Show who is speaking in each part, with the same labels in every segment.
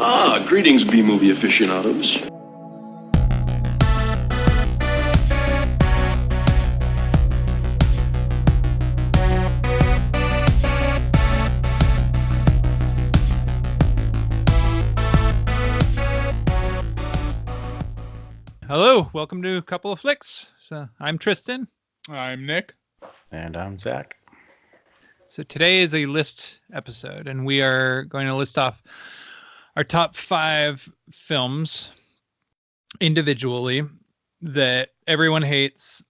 Speaker 1: Greetings, B-movie aficionados.
Speaker 2: Hello, welcome to Couple of Flicks. So I'm Tristan.
Speaker 3: I'm Nick.
Speaker 4: And I'm Zach.
Speaker 2: So today is a list episode, and we are going to list off our top 5 films individually that everyone hates,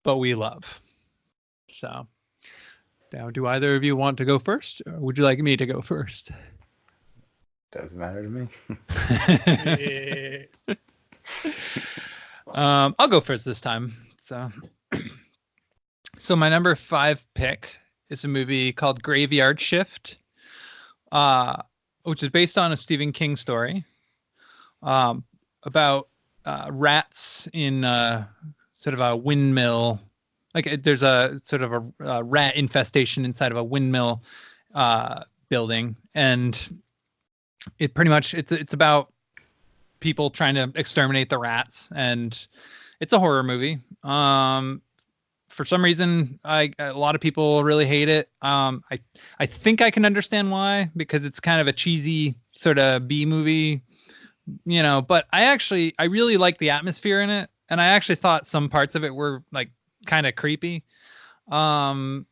Speaker 2: but we love. So now, do either of you want to go first, or would you like me to go first?
Speaker 4: Doesn't matter to me.
Speaker 2: I'll go first this time. So my number 5 pick is a movie called Graveyard Shift, which is based on a Stephen King story about rats in sort of a windmill. Like there's a sort of a rat infestation inside of a windmill building, and it pretty much it's about people trying to exterminate the rats, and it's a horror movie. For some reason, a lot of people really hate it. I think I can understand why, because it's kind of a cheesy sort of B movie, you know. But I really like the atmosphere in it, and I actually thought some parts of it were like kind of creepy. So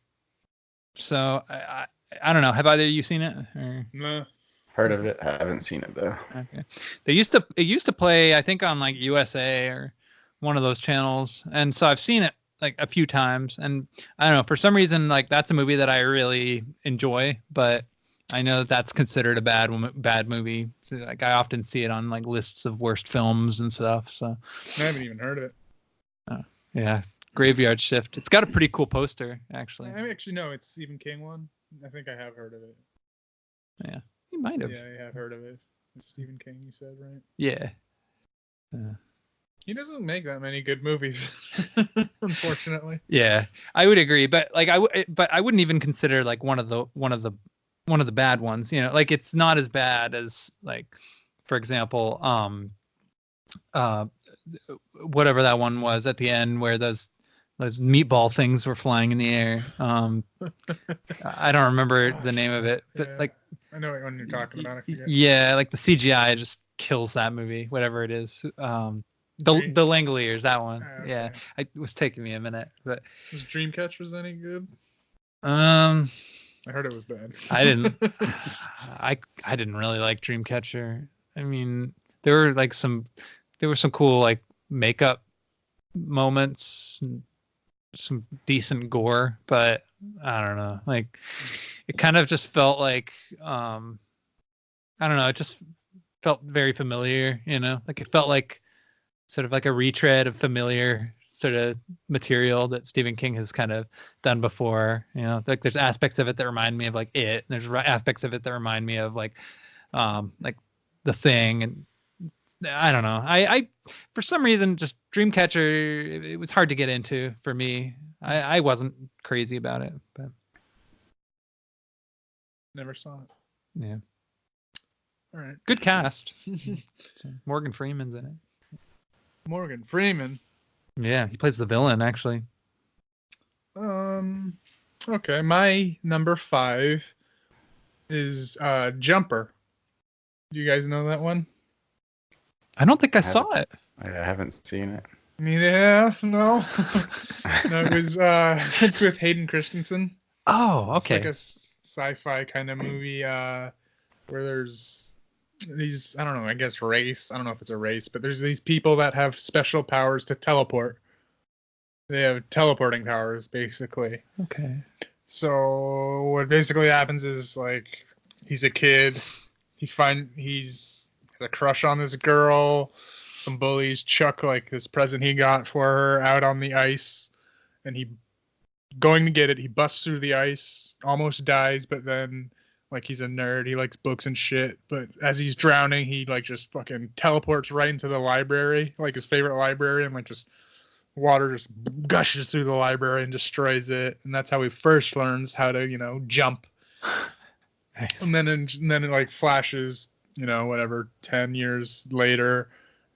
Speaker 2: I don't know. Have either of you seen it? Or?
Speaker 3: No.
Speaker 4: Heard of it. Haven't seen it though.
Speaker 2: Okay. It used to play, I think, on like USA or one of those channels, and so I've seen it like a few times, and I don't know, for some reason, like that's a movie that I really enjoy, but I know that's considered a bad movie. So, like I often see it on like lists of worst films and stuff. So
Speaker 3: I haven't even heard of it.
Speaker 2: Yeah, Graveyard Shift. It's got a pretty cool poster, actually.
Speaker 3: I actually know it's Stephen King one. I think I have heard of it.
Speaker 2: Yeah, you might have.
Speaker 3: Yeah, I have heard of it. It's Stephen King, you said, right?
Speaker 2: Yeah.
Speaker 3: He doesn't make that many good movies, unfortunately.
Speaker 2: Yeah, I would agree, but like I wouldn't even consider like one of the bad ones. You know, like it's not as bad as like, for example, whatever that one was at the end where those meatball things were flying in the air. I don't remember the name of it, but
Speaker 3: yeah,
Speaker 2: like
Speaker 3: I know what one you're talking about. I forget.
Speaker 2: Yeah, like the CGI just kills that movie, whatever it is. The Langoliers, that one.
Speaker 3: Okay.
Speaker 2: Yeah, it was taking me a minute, but
Speaker 3: Was Dreamcatchers any good?
Speaker 2: I
Speaker 3: heard it was bad.
Speaker 2: I didn't really like Dreamcatcher. I mean, there were some cool like makeup moments, and some decent gore, but I don't know, like it kind of just felt like I don't know, it just felt very familiar, you know, like it felt like sort of like a retread of familiar sort of material that Stephen King has kind of done before, you know. Like there's aspects of it that remind me of like It, and there's aspects of it that remind me of like The Thing, and I don't know. I for some reason just Dreamcatcher, it was hard to get into for me. I wasn't crazy about it, but
Speaker 3: Never saw it.
Speaker 2: yeah.
Speaker 3: All right.
Speaker 2: Good cast. So Morgan Freeman's in it.
Speaker 3: Morgan Freeman.
Speaker 2: Yeah, he plays the villain actually.
Speaker 3: Okay, my number 5 is Jumper. Do you guys know that one?
Speaker 2: I don't think I saw it.
Speaker 4: I haven't seen it.
Speaker 3: Yeah, no. No, it was it's with Hayden Christensen.
Speaker 2: Oh, okay.
Speaker 3: It's like a sci-fi kind of movie where there's these, I don't know, I guess race. I don't know if it's a race, but there's these people that have special powers to teleport. They have teleporting powers, basically.
Speaker 2: Okay.
Speaker 3: So what basically happens is, like, he's a kid. He's has a crush on this girl. Some bullies chuck like this present he got for her out on the ice, and he going to get it. He busts through the ice, almost dies, but then, like, he's a nerd. He likes books and shit. But as he's drowning, he like just fucking teleports right into the library, like his favorite library, and like just water just gushes through the library and destroys it. And that's how he first learns how to, you know, jump.
Speaker 2: Nice.
Speaker 3: And then it like flashes whatever, 10 years later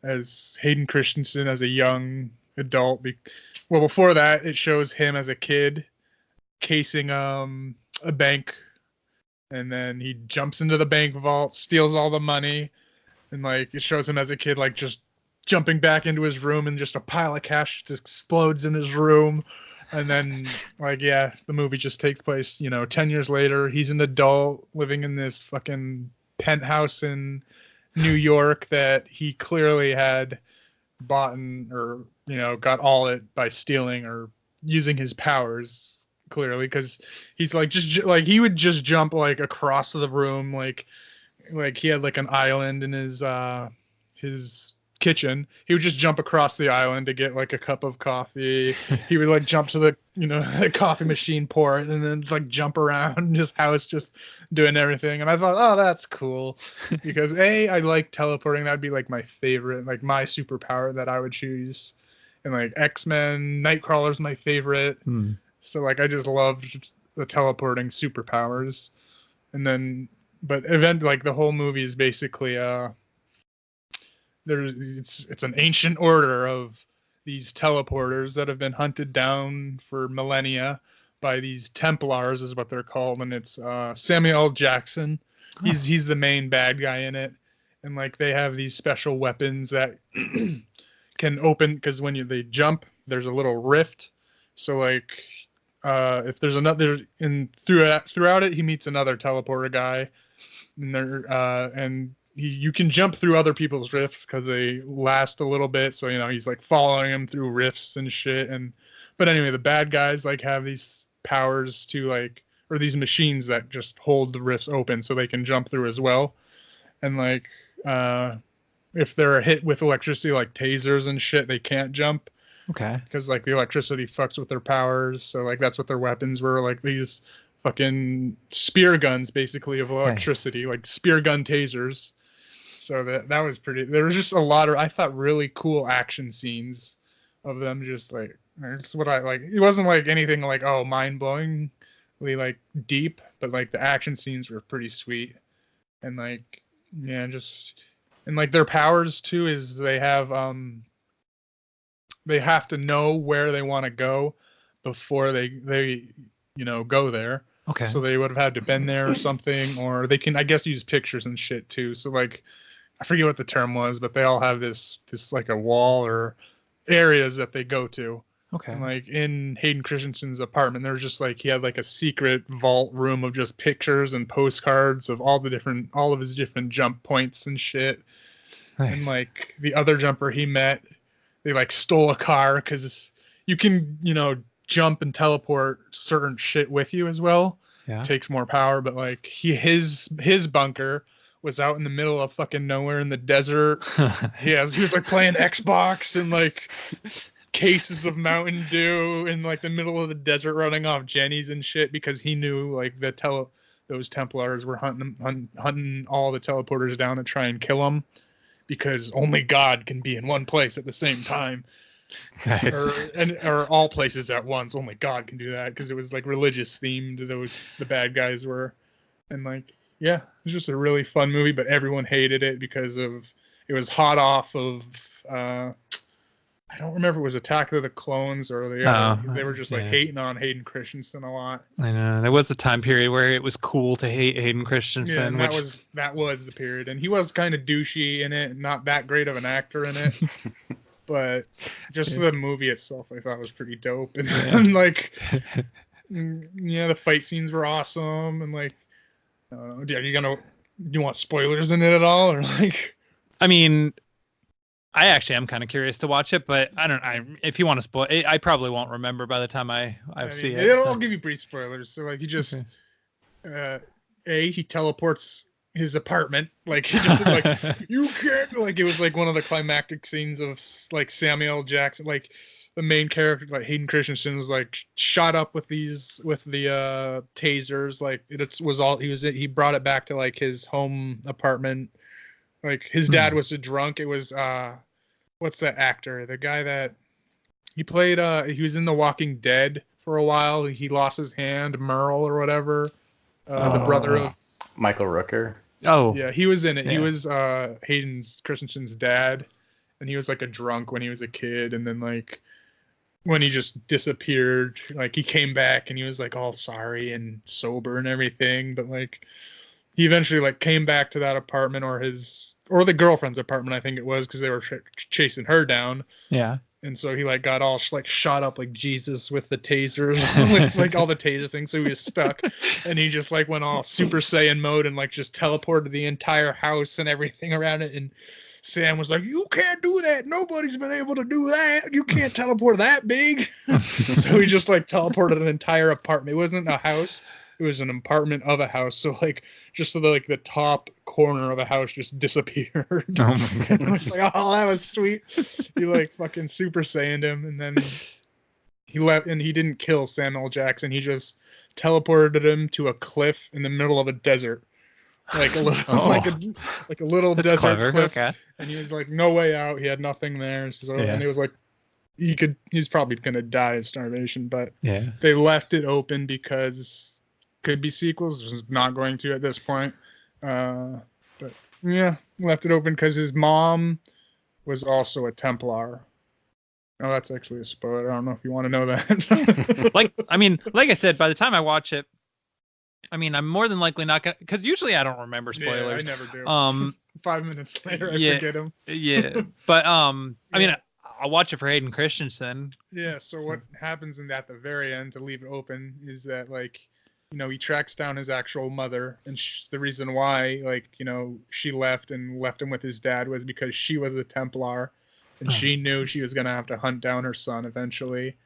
Speaker 3: as Hayden Christensen as a young adult. Well, before that, it shows him as a kid casing a bank, and then he jumps into the bank vault, steals all the money, and like it shows him as a kid like just jumping back into his room, and just a pile of cash just explodes in his room. And then like the movie just takes place 10 years later. He's an adult living in this fucking penthouse in New York that he clearly had bought or got all it by stealing or using his powers, clearly, because he's like just like he would just jump like across the room, like he had like an island in his kitchen. He would just jump across the island to get like a cup of coffee. He would like jump to the the coffee machine, pour it, and then like jump around his house just doing everything. And I thought, oh, that's cool, because I like teleporting. That'd be like my favorite, like my superpower that I would choose. And like X-Men, Nightcrawler's my favorite. So like I just loved the teleporting superpowers. And then but like the whole movie is basically it's an ancient order of these teleporters that have been hunted down for millennia by these Templars, is what they're called, and it's Samuel L. Jackson. He's the main bad guy in it, and like they have these special weapons that can open, because when they jump, there's a little rift. So like if there's another throughout it, he meets another teleporter guy, and you can jump through other people's rifts because they last a little bit. So, he's like following him through rifts and shit. But anyway, the bad guys like have these powers or these machines that just hold the rifts open so they can jump through as well. And like, if they're hit with electricity, like tasers and shit, they can't jump.
Speaker 2: Okay.
Speaker 3: Because like the electricity fucks with their powers. So like, that's what their weapons were, like these fucking spear guns basically of electricity, like spear gun tasers. So that was pretty. There was just a lot of, I thought, really cool action scenes of them. Just like, it's what I like. It wasn't like anything like mind-blowingly like deep, but like the action scenes were pretty sweet. And like and like their powers too is they have to know where they want to go before they go there.
Speaker 2: Okay.
Speaker 3: So they would have had to been there or something, or they can, I guess, use pictures and shit too. So like, I forget what the term was, but they all have this like a wall or areas that they go to.
Speaker 2: Okay.
Speaker 3: And like in Hayden Christensen's apartment, there was just like, he had like a secret vault room of just pictures and postcards of all of his different jump points and shit.
Speaker 2: Nice.
Speaker 3: And like the other jumper he met, they like stole a car, because you can, jump and teleport certain shit with you as well.
Speaker 2: Yeah.
Speaker 3: It takes more power, but like his bunker was out in the middle of fucking nowhere in the desert. He was like playing Xbox and like cases of Mountain Dew in like the middle of the desert, running off Jennies and shit, because he knew like those Templars were hunting all the teleporters down to try and kill them, because only God can be in one place at the same time.
Speaker 2: Nice.
Speaker 3: or all places at once. Only God can do that, because it was like religious themed. The bad guys were, and like it was just a really fun movie. But everyone hated it because it was hot off of I don't remember if it was Attack of the Clones or they were just like hating on Hayden Christensen a lot.
Speaker 2: I know there was a time period where it was cool to hate Hayden Christensen.
Speaker 3: Yeah, and that was the period, and he was kind of douchey in it, not that great of an actor in it. But just the movie itself, I thought was pretty dope, and like, the fight scenes were awesome, and like, I don't know, do you want spoilers in it at all, or like?
Speaker 2: I mean, I actually am kind of curious to watch it, but if you want to spoil, I probably won't remember by the time I see it.
Speaker 3: I'll give you brief spoilers. So like, he just, he teleports his apartment, like he just like, you can't, like, it was like one of the climactic scenes of like Samuel Jackson, like the main character, like Hayden Christensen, was like shot up with the tasers, like he brought it back to like his home apartment. Like his dad was a drunk. It was what's that actor, the guy that he played, he was in The Walking Dead for a while, he lost his hand, Merle or whatever, the brother of
Speaker 4: Michael Rooker.
Speaker 2: Oh,
Speaker 3: Yeah, he was in it. He
Speaker 2: Yeah.
Speaker 3: was Hayden Christensen's dad, and he was like a drunk when he was a kid, and then like when he just disappeared, like he came back and he was like all sorry and sober and everything, but like he eventually like came back to that apartment or the girlfriend's apartment, I think it was, because they were chasing her down.
Speaker 2: yeah.
Speaker 3: And so he like got all like shot up like Jesus with the tasers, with like all the taser things. So he was stuck, and he just like went all Super Saiyan mode and like just teleported the entire house and everything around it. And Sam was like, "You can't do that. Nobody's been able to do that. You can't teleport that big." So he just like teleported an entire apartment. It wasn't a house. It was an apartment of a house. So like just so the top corner of a house just disappeared.
Speaker 2: Oh my
Speaker 3: I
Speaker 2: goodness.
Speaker 3: was like, oh, that was sweet. He like fucking Super Saiyaned him, and then he left, and he didn't kill Samuel Jackson. He just teleported him to a cliff in the middle of a desert, like a little,
Speaker 2: Oh.
Speaker 3: like a little
Speaker 2: That's
Speaker 3: desert
Speaker 2: clever.
Speaker 3: cliff.
Speaker 2: Okay.
Speaker 3: And he was like, no way out. He had nothing there. So
Speaker 2: Yeah.
Speaker 3: and it was like, he's probably gonna die of starvation, but
Speaker 2: Yeah.
Speaker 3: they left it open because could be sequels. There's not going to at this point. But yeah, left it open because his mom was also a Templar. Oh, that's actually a spoiler. I don't know if you want to know that.
Speaker 2: Like I said, by the time I watch it, I mean, I'm more than likely not gonna, because usually I don't remember
Speaker 3: Yeah,
Speaker 2: spoilers.
Speaker 3: I never do.
Speaker 2: 5
Speaker 3: minutes later, I
Speaker 2: yeah.
Speaker 3: forget him.
Speaker 2: Yeah, but I mean,
Speaker 3: Yeah.
Speaker 2: I'll watch it for Hayden Christensen.
Speaker 3: Yeah, so what happens at the very end, to leave it open, is that like, he tracks down his actual mother, and the reason why, like, she left him with his dad was because she was a Templar, and she knew she was gonna have to hunt down her son eventually.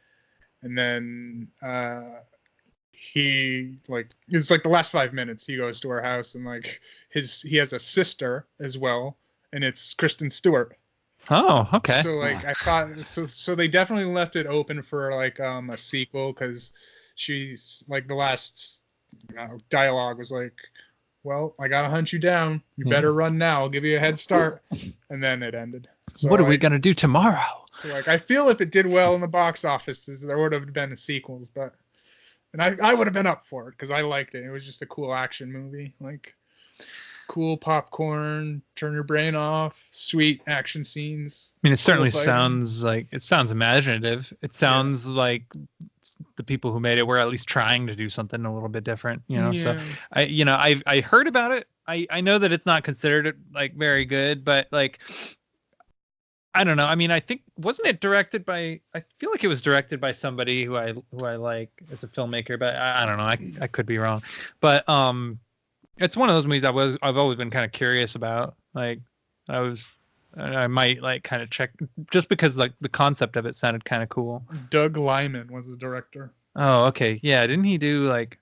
Speaker 3: And then he like, it's like the last 5 minutes he goes to her house, and like he has a sister as well, and it's Kristen Stewart.
Speaker 2: Oh, okay.
Speaker 3: So like I thought, so they definitely left it open for like a sequel, because she's like, the last dialogue was like, "Well, I gotta hunt you down. You better run now. I'll give you a head start." And then it ended. So,
Speaker 2: What are we
Speaker 3: like,
Speaker 2: gonna do tomorrow?
Speaker 3: So like I feel if it did well in the box offices, there would have been sequels, but I would have been up for it because I liked it. It was just a cool action movie, like cool popcorn, turn your brain off, sweet action scenes.
Speaker 2: I mean, it certainly
Speaker 3: fighting.
Speaker 2: sounds imaginative. It sounds like the people who made it were at least trying to do something a little bit different, So I heard about it. I know that it's not considered like very good, but like, I don't know. I mean, I think, wasn't it directed by, I feel like it was directed by somebody who I like as a filmmaker, but I don't know. I could be wrong, but it's one of those movies I've always been kind of curious about. Like I might like kind of check, just because like the concept of it sounded kind of cool.
Speaker 3: Doug Liman was the director.
Speaker 2: Oh, okay. Yeah. Didn't he do like,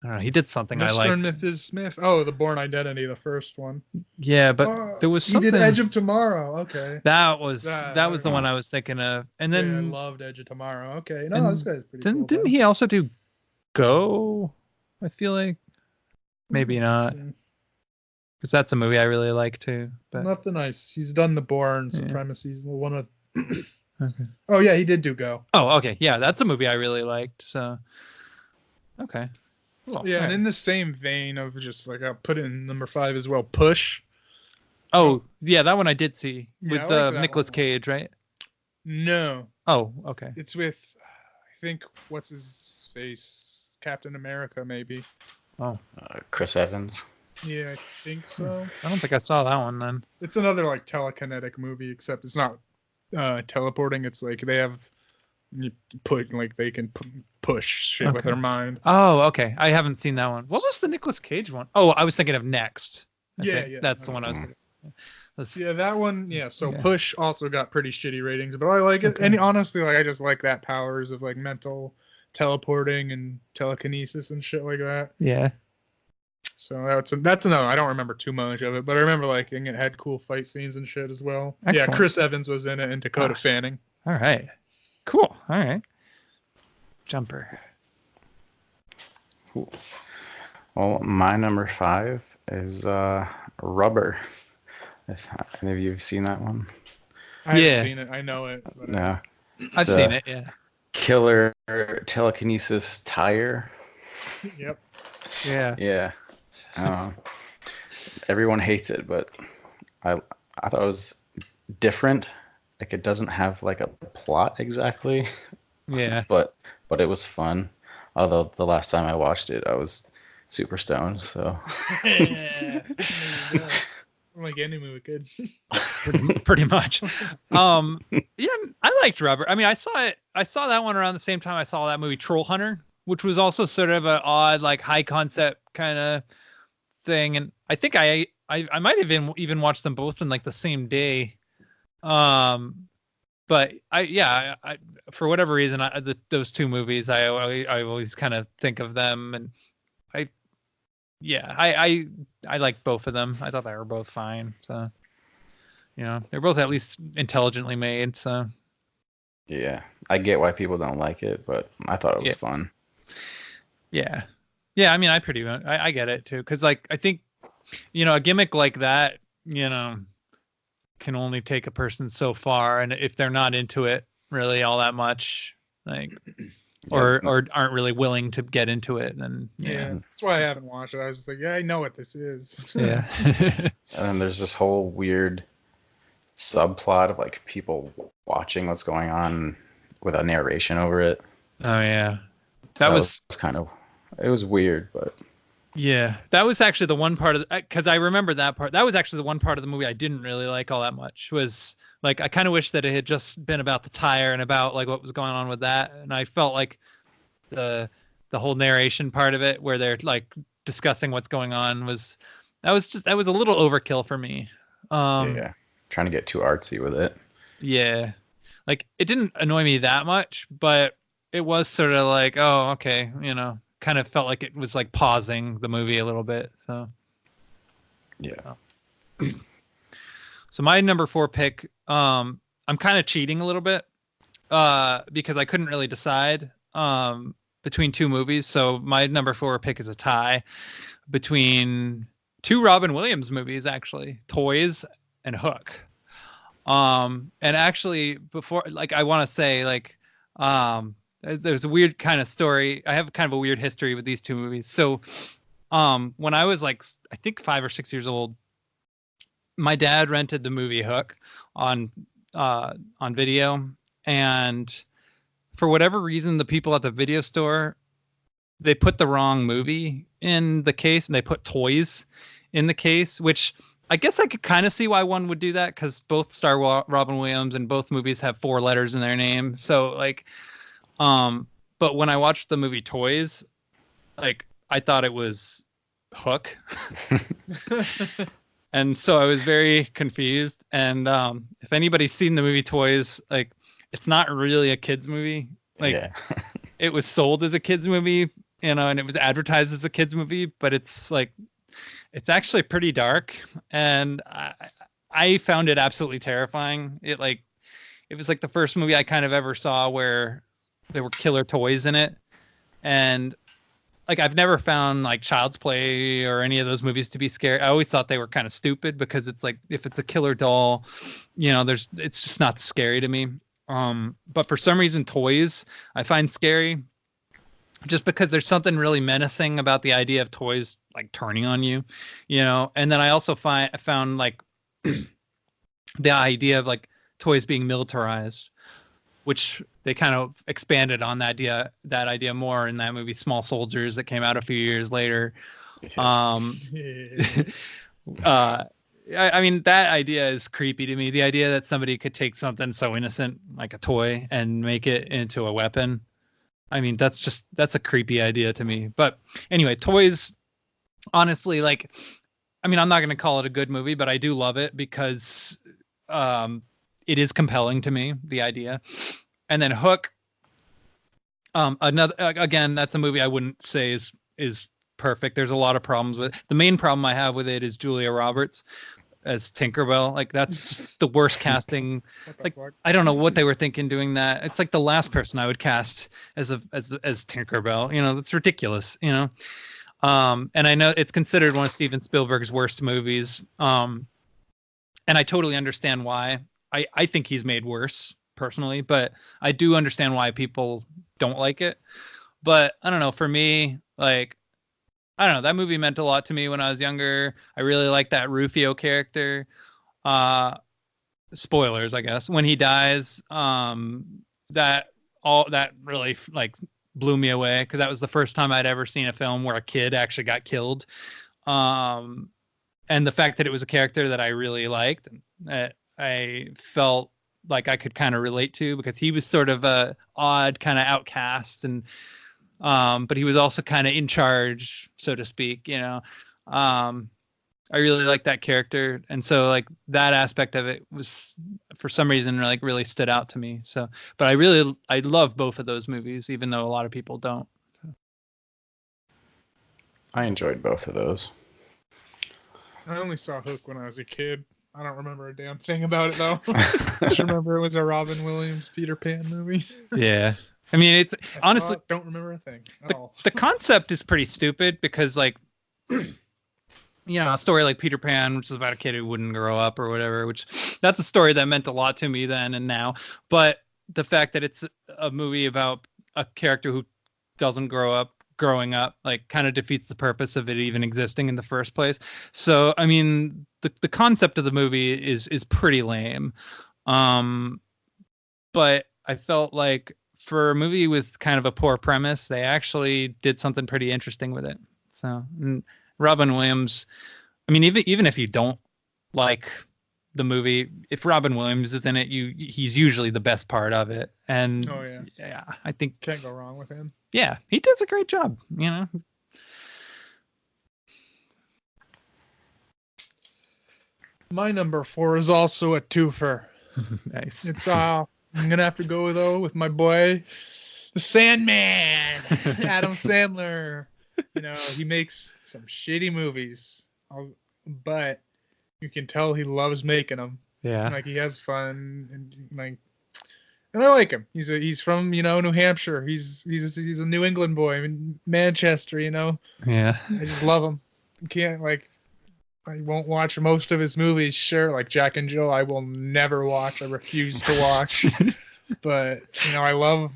Speaker 2: I don't know. He did something I
Speaker 3: Mr.
Speaker 2: liked.
Speaker 3: and Mrs. Smith. Oh, The Bourne Identity, the first one.
Speaker 2: Yeah, but there was
Speaker 3: He
Speaker 2: something.
Speaker 3: did Edge of Tomorrow. Okay.
Speaker 2: That was
Speaker 3: That-
Speaker 2: the one I was thinking of. And
Speaker 3: Yeah, I
Speaker 2: then
Speaker 3: loved Edge of Tomorrow. Okay.
Speaker 2: and
Speaker 3: No, this guy's pretty cool.
Speaker 2: didn't he also do Go? I feel like maybe not, because that's a movie I really like too. But
Speaker 3: Nothing nice. He's done The Bourne,
Speaker 2: Yeah.
Speaker 3: Supremacy's the one of.
Speaker 2: okay.
Speaker 3: Oh yeah, he did do Go.
Speaker 2: Oh, okay. Yeah, that's a movie I really liked. So okay. Cool.
Speaker 3: Yeah, and
Speaker 2: Alright.
Speaker 3: in the same vein of just like, I'll put it in number 5 as well. Push.
Speaker 2: Oh, yeah, that one I did see
Speaker 3: Yeah,
Speaker 2: with
Speaker 3: I like that
Speaker 2: Nicolas
Speaker 3: one.
Speaker 2: Cage, right?
Speaker 3: No,
Speaker 2: Oh, okay.
Speaker 3: it's with, I think, what's his face? Captain America, maybe.
Speaker 4: Chris Evans.
Speaker 3: Yeah, I think so.
Speaker 2: I don't think I saw that one then.
Speaker 3: It's another like telekinetic movie, except it's not teleporting. It's like they have they can push shit with
Speaker 2: Okay.
Speaker 3: their mind.
Speaker 2: Oh, okay. I haven't seen that one. What was the Nicolas Cage one? Oh, I was thinking of Next. I
Speaker 3: Yeah,
Speaker 2: think.
Speaker 3: yeah.
Speaker 2: That's the one I was thinking.
Speaker 3: Yeah, that one. Yeah, so
Speaker 2: Yeah.
Speaker 3: Push also got pretty shitty ratings, but I like it.
Speaker 2: Okay.
Speaker 3: And honestly, like I just like that powers of like mental teleporting and telekinesis and shit like that.
Speaker 2: Yeah.
Speaker 3: So that's another. I don't remember too much of it, but I remember liking it. Had cool fight scenes and shit as well. Yeah,
Speaker 2: Excellent.
Speaker 3: Chris Evans was in it, and Dakota
Speaker 2: Ah.
Speaker 3: Fanning.
Speaker 2: All right. Cool. All right. Jumper.
Speaker 4: Cool. Well, my number 5 is Rubber. If any of you have seen that one.
Speaker 3: I
Speaker 2: Yeah.
Speaker 3: haven't seen it. I know it. But
Speaker 4: No. It's
Speaker 2: I've
Speaker 4: the
Speaker 2: seen it. Yeah.
Speaker 4: Killer telekinesis tire.
Speaker 3: Yep.
Speaker 2: Yeah.
Speaker 4: Yeah. everyone hates it, but I I thought it was different. Like it doesn't have like a plot exactly,
Speaker 2: Yeah.
Speaker 4: but it was fun. Although the last time I watched it, I was super stoned. So
Speaker 3: Yeah. Like any movie could.
Speaker 2: Pretty much. Yeah, I liked Rubber. I mean, I saw that one around the same time I saw that movie Troll Hunter, which was also sort of an odd, like high concept kind of thing. And I think I might have even watched them both in like the same day. But I for whatever reason, those two movies, I always kind of think of them, and I like both of them. I thought they were both fine. So, they're both at least intelligently made. So,
Speaker 4: yeah, I get why people don't like it, but I thought it was fun.
Speaker 2: yeah. I mean, I get it too. 'Cause like, I think, a gimmick like that, can only take a person so far. And if they're not into it really all that much, like, or aren't really willing to get into it, then
Speaker 3: Yeah, that's why I haven't watched it. I was just like, yeah, I know what this is.
Speaker 2: yeah.
Speaker 4: And then there's this whole weird subplot of like people watching what's going on with a narration over it.
Speaker 2: Oh yeah,
Speaker 4: That was kind of, it was weird, but
Speaker 2: yeah, that was actually the one part of because I remember that part. That was actually the one part of the movie I didn't really like all that much. Was like I kind of wish that it had just been about the tire and about like what was going on with that. And I felt like the whole narration part of it, where they're like discussing what's going on, that was a little overkill for me.
Speaker 4: yeah, trying to get too artsy with it.
Speaker 2: Yeah, like it didn't annoy me that much, but it was sort of like, oh, okay, kind of felt like it was like pausing the movie a little bit. So
Speaker 4: yeah.
Speaker 2: So my number 4 pick, I'm kind of cheating a little bit because I couldn't really decide between two movies. So my number 4 pick is a tie between two Robin Williams movies, actually, Toys and Hook. And actually, before, like, I want to say, like, there's a weird kind of story. I have kind of a weird history with these two movies. So when I was like, I think 5 or 6 years old, my dad rented the movie Hook on video, and for whatever reason, the people at the video store, they put the wrong movie in the case, and they put Toys in the case, which I guess I could kind of see why one would do that, because both star Robin Williams and both movies have 4 letters in their name. So like, but when I watched the movie Toys, like I thought it was Hook. And so I was very confused. And if anybody's seen the movie Toys, like it's not really a kids movie. Like it was sold as a kids movie, and it was advertised as a kids movie, but it's like it's actually pretty dark, and I found it absolutely terrifying. It was like the first movie I kind of ever saw where there were killer toys in it, and like I've never found like Child's Play or any of those movies to be scary. I always thought they were kind of stupid, because it's like if it's a killer doll, it's just not scary to me. But for some reason, Toys I find scary, just because there's something really menacing about the idea of toys like turning on you, And then I also found like the idea of like toys being militarized, which they kind of expanded on that idea more in that movie Small Soldiers that came out a few years later. I mean, that idea is creepy to me. The idea that somebody could take something so innocent like a toy and make it into a weapon. I mean, that's a creepy idea to me. But anyway, Toys, honestly, like, I mean, I'm not going to call it a good movie, but I do love it because it is compelling to me, the idea. And then Hook, again, that's a movie I wouldn't say is perfect. There's a lot of problems with it. The main problem I have with it is Julia Roberts as Tinkerbell. Like that's just the worst casting. Like I don't know what they were thinking doing that. It's like the last person I would cast as Tinkerbell. That's ridiculous. And I know it's considered one of Steven Spielberg's worst movies. And I totally understand why. I think he's made worse personally, but I do understand why people don't like it. But I don't know. For me, like I don't know. That movie meant a lot to me when I was younger. I really liked that Rufio character. Spoilers, I guess. When he dies, that really like blew me away because that was the first time I'd ever seen a film where a kid actually got killed. And the fact that it was a character that I really liked, I felt like I could kind of relate to because he was sort of a odd kind of outcast and but he was also kind of in charge, so to speak, I really liked that character, and so like that aspect of it was for some reason like really stood out to me. So, but I love both of those movies, even though a lot of people don't.
Speaker 4: I enjoyed both of those.
Speaker 3: I only saw Hook when I was a kid. I don't remember a damn thing about it though. I just remember it was a Robin Williams Peter Pan movie.
Speaker 2: Yeah, I mean it's honestly
Speaker 3: don't remember a thing at all.
Speaker 2: The concept is pretty stupid because like. A story like Peter Pan, which is about a kid who wouldn't grow up or whatever, which that's a story that meant a lot to me then and now. But the fact that it's a movie about a character who doesn't growing up, like kind of defeats the purpose of it even existing in the first place. So, I mean, the concept of the movie is pretty lame. But I felt like for a movie with kind of a poor premise, they actually did something pretty interesting with it. So, Robin Williams, I mean, even if you don't like the movie, if Robin Williams is in it, he's usually the best part of it. And yeah, I think
Speaker 3: can't go wrong with him.
Speaker 2: Yeah, he does a great job,
Speaker 3: My number 4 is also a twofer.
Speaker 2: Nice.
Speaker 3: It's I'm gonna have to go though with my boy, the Sandman, Adam Sandler. He makes some shitty movies, but you can tell he loves making them.
Speaker 2: Yeah.
Speaker 3: Like he has fun and I like him. He's from New Hampshire. He's a New England boy. I mean Manchester.
Speaker 2: Yeah.
Speaker 3: I just love him. Can't I won't watch most of his movies. Sure, like Jack and Jill, I will never watch. I refuse to watch. But I love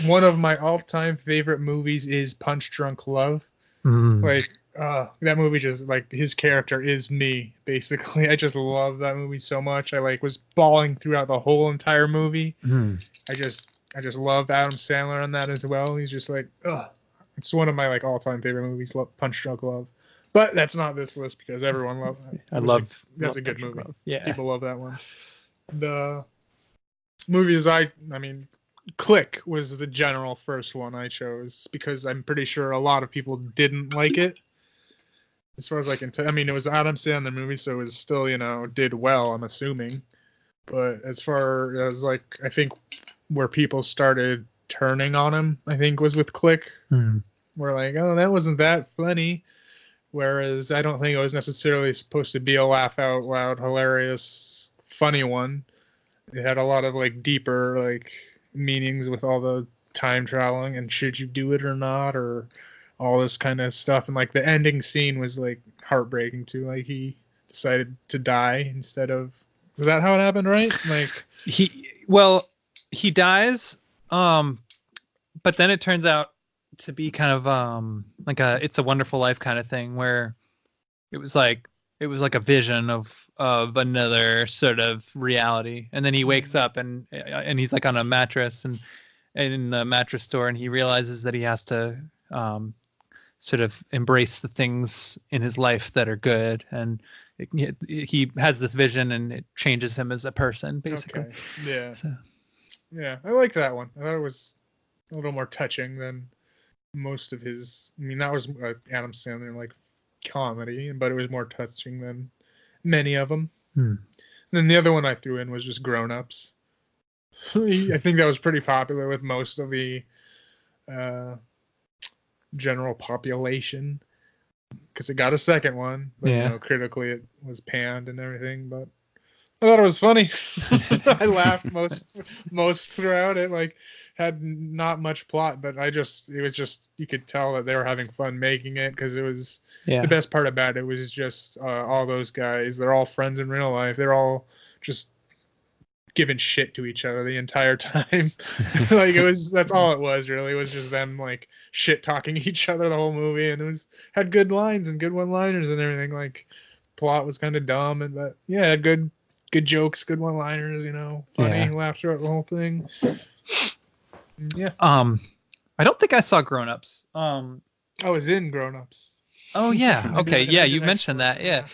Speaker 3: one of my all-time favorite movies is Punch Drunk Love. That movie just his character is me basically. I just love that movie so much. I was bawling throughout the whole entire movie. I just love Adam Sandler on that as well. He's just it's one of my all-time favorite movies. Punch Drunk Love. But that's not this list because everyone loves it. That's a good movie.
Speaker 2: Yeah,
Speaker 3: people love that one. The movies I mean. Click was the general first one I chose because I'm pretty sure a lot of people didn't like it. As far as I can tell, I mean, it was Adam Sandler movie, so it was still, did well, I'm assuming. But as far as I think where people started turning on him, I think was with Click. Where oh, that wasn't that funny. Whereas I don't think it was necessarily supposed to be a laugh out loud, hilarious, funny one. It had a lot of deeper, meanings with all the time traveling and should you do it or not or all this kind of stuff, and the ending scene was heartbreaking too. He decided to die instead of, is that how it happened, right?
Speaker 2: He dies but then it turns out to be kind of a It's a Wonderful Life kind of thing where it was like a vision of another sort of reality, and then he wakes up and he's on a mattress and in the mattress store, and he realizes that he has to sort of embrace the things in his life that are good, and he has this vision and it changes him as a person basically.
Speaker 3: Okay. Yeah.
Speaker 2: So.
Speaker 3: Yeah, I like that one. I thought it was a little more touching than most of his. I mean, that was Adam Sandler comedy, but it was more touching than many of them. And then the other one I threw in was just Grown Ups. I think that was pretty popular with most of the general population because it got a second one, but critically it was panned and everything. But I thought it was funny. I laughed most throughout it. Had not much plot, but it was just, you could tell that they were having fun making it because it was the best part about it was just all those guys. They're all friends in real life. They're all just giving shit to each other the entire time. Like that's all it was really. It was just them like shit talking each other the whole movie, and it was had good lines and good one-liners and everything. Like plot was kind of dumb, but yeah, good jokes, good one-liners, funny,
Speaker 2: Yeah.
Speaker 3: laughed throughout the whole thing. Yeah.
Speaker 2: I don't think I saw Grown Ups.
Speaker 3: I was in Grown Ups.
Speaker 2: Oh yeah.
Speaker 3: I
Speaker 2: Okay.
Speaker 3: did
Speaker 2: Yeah,
Speaker 3: an
Speaker 2: you
Speaker 3: extra
Speaker 2: mentioned
Speaker 3: one,
Speaker 2: that. Yeah.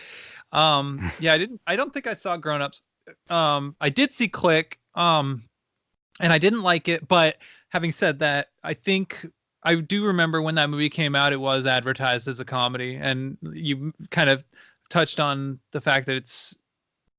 Speaker 2: I don't think I saw Grown Ups. I did see Click. And I didn't like it, but having said that, I think I do remember when that movie came out, it was advertised as a comedy, and you kind of touched on the fact that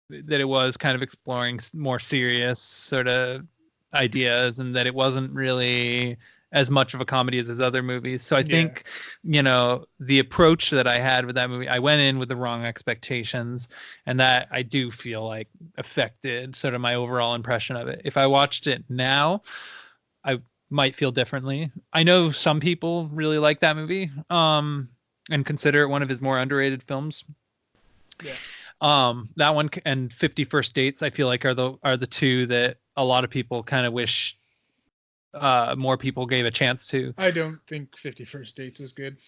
Speaker 2: it was kind of exploring more serious sort of ideas, and that it wasn't really as much of a comedy as his other movies. So I think, the approach that I had with that movie, I went in with the wrong expectations, and that I do feel like affected sort of my overall impression of it. If I watched it now, I might feel differently. I know some people really like that movie, and consider it one of his more underrated films.
Speaker 3: Yeah.
Speaker 2: That one and 50 First Dates, I feel like are the two that a lot of people kind of wish more people gave a chance to.
Speaker 3: I don't think 50 First Dates is good,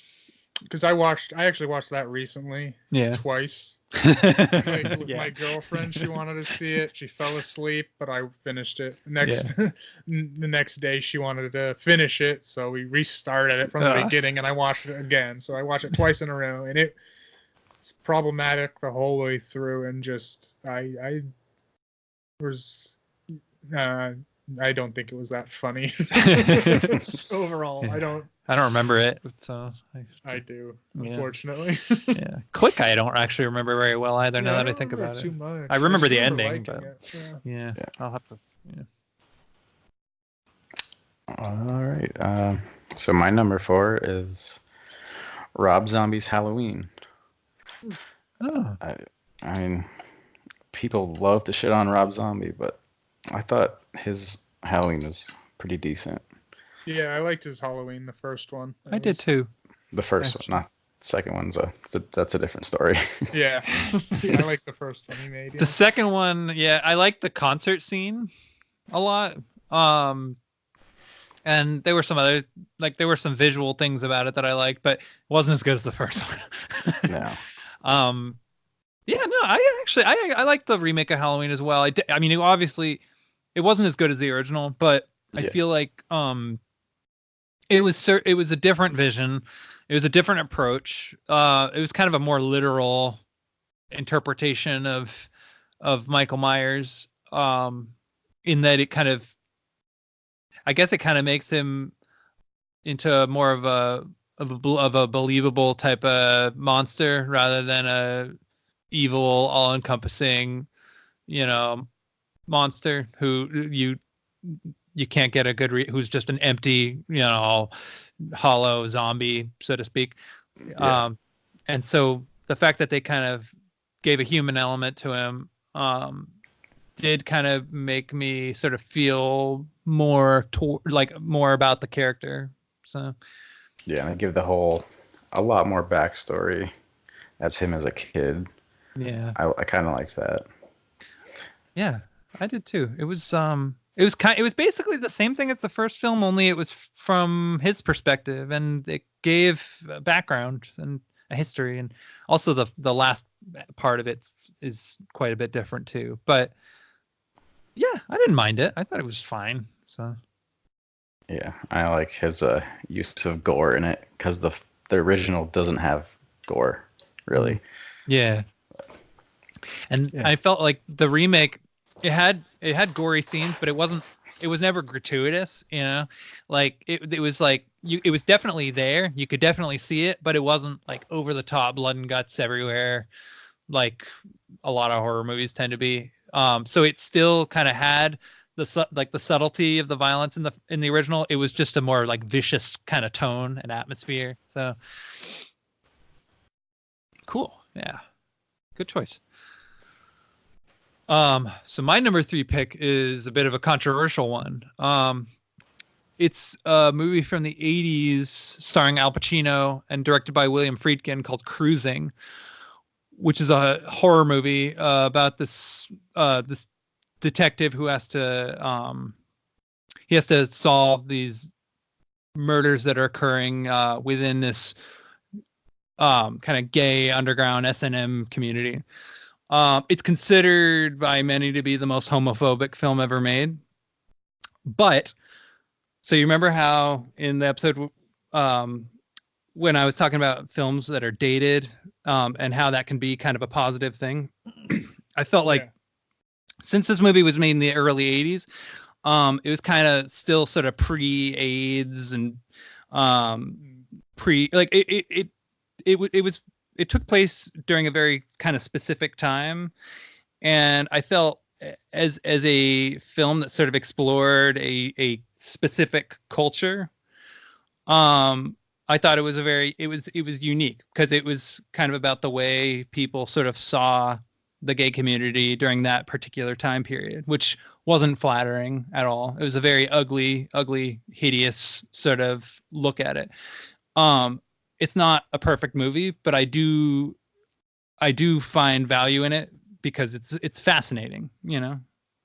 Speaker 3: because I actually watched that recently.
Speaker 2: Yeah.
Speaker 3: Twice. Like with
Speaker 2: Yeah.
Speaker 3: my girlfriend, she wanted to see it. She fell asleep, but I finished it. The next day she wanted to finish it, so we restarted it from the beginning, and I watched it again. So I watched it twice in a row, and it's problematic the whole way through, and just I don't think it was that funny. Overall,
Speaker 2: Yeah.
Speaker 3: I
Speaker 2: I don't remember it, so
Speaker 3: I do,
Speaker 2: Yeah.
Speaker 3: unfortunately.
Speaker 2: yeah. Click, I don't actually remember very well either. Now
Speaker 3: Yeah,
Speaker 2: that I think about
Speaker 3: too
Speaker 2: it,
Speaker 3: much.
Speaker 2: I remember
Speaker 3: just
Speaker 2: the ending,
Speaker 3: liking
Speaker 2: but
Speaker 3: it, yeah.
Speaker 2: yeah,
Speaker 4: Yeah.
Speaker 2: I'll have to. Yeah.
Speaker 4: All right. So my number 4 is Rob Zombie's Halloween.
Speaker 2: Oh,
Speaker 4: I mean, people love to shit on Rob Zombie, but I thought his Halloween was pretty decent.
Speaker 3: Yeah, I liked his Halloween, the first one.
Speaker 2: I did too.
Speaker 4: The first
Speaker 2: Actually.
Speaker 4: one, not the second one's that's a different story.
Speaker 3: Yeah. I like the first one he made. Yeah.
Speaker 2: The second one, yeah, I liked the concert scene a lot. And there were some visual things about it that I liked, but it wasn't as good as the first one.
Speaker 4: No.
Speaker 2: Yeah, no, I like the remake of Halloween as well. I mean, obviously, it wasn't as good as the original, but I
Speaker 4: Yeah.
Speaker 2: feel like it was a different vision. It was a different approach. It was kind of a more literal interpretation of Michael Myers, in that it kind of, I guess it kind of makes him into more of a believable type of monster rather than a evil, all-encompassing, monster who you can't get a good who's just an empty, hollow zombie, so to speak.
Speaker 4: Yeah.
Speaker 2: And so the fact that they kind of gave a human element to him did kind of make me sort of feel more about the character. So
Speaker 4: Yeah, and they give a lot more backstory as him as a kid.
Speaker 2: yeah,
Speaker 4: I kind of liked that.
Speaker 2: yeah, I did too. It was basically the same thing as the first film, only it was from his perspective, and it gave a background and a history, and also the last part of it is quite a bit different too. But yeah, I didn't mind it. I thought it was fine. So
Speaker 4: Yeah, I like his use of gore in it, because the original doesn't have gore, really.
Speaker 2: yeah, and
Speaker 4: Yeah.
Speaker 2: I felt like the remake, it had gory scenes, but it was never gratuitous, like it was like it was definitely there, you could definitely see it, but it wasn't like over the top blood and guts everywhere like a lot of horror movies tend to be. So it still kind of had the subtlety of the violence in the original. It was just a more like vicious kind of tone and atmosphere. So cool. Yeah, good choice. So my number 3 pick is a bit of a controversial one. It's a movie from the 80s starring Al Pacino and directed by William Friedkin called Cruising, which is a horror movie about this detective who has to solve these murders that are occurring within this kind of gay underground S&M community. It's considered by many to be the most homophobic film ever made. But so you remember how in the episode when I was talking about films that are dated and how that can be kind of a positive thing? I felt like since this movie was made in the early 80s, it was kind of still sort of pre-AIDS and it took place during a very kind of specific time, and I felt as a film that sort of explored a specific culture, I thought it was unique because it was kind of about the way people sort of saw the gay community during that particular time period, which wasn't flattering at all. It was a very ugly, hideous sort of look at it. It's not a perfect movie, but I do find value in it because it's fascinating, you know.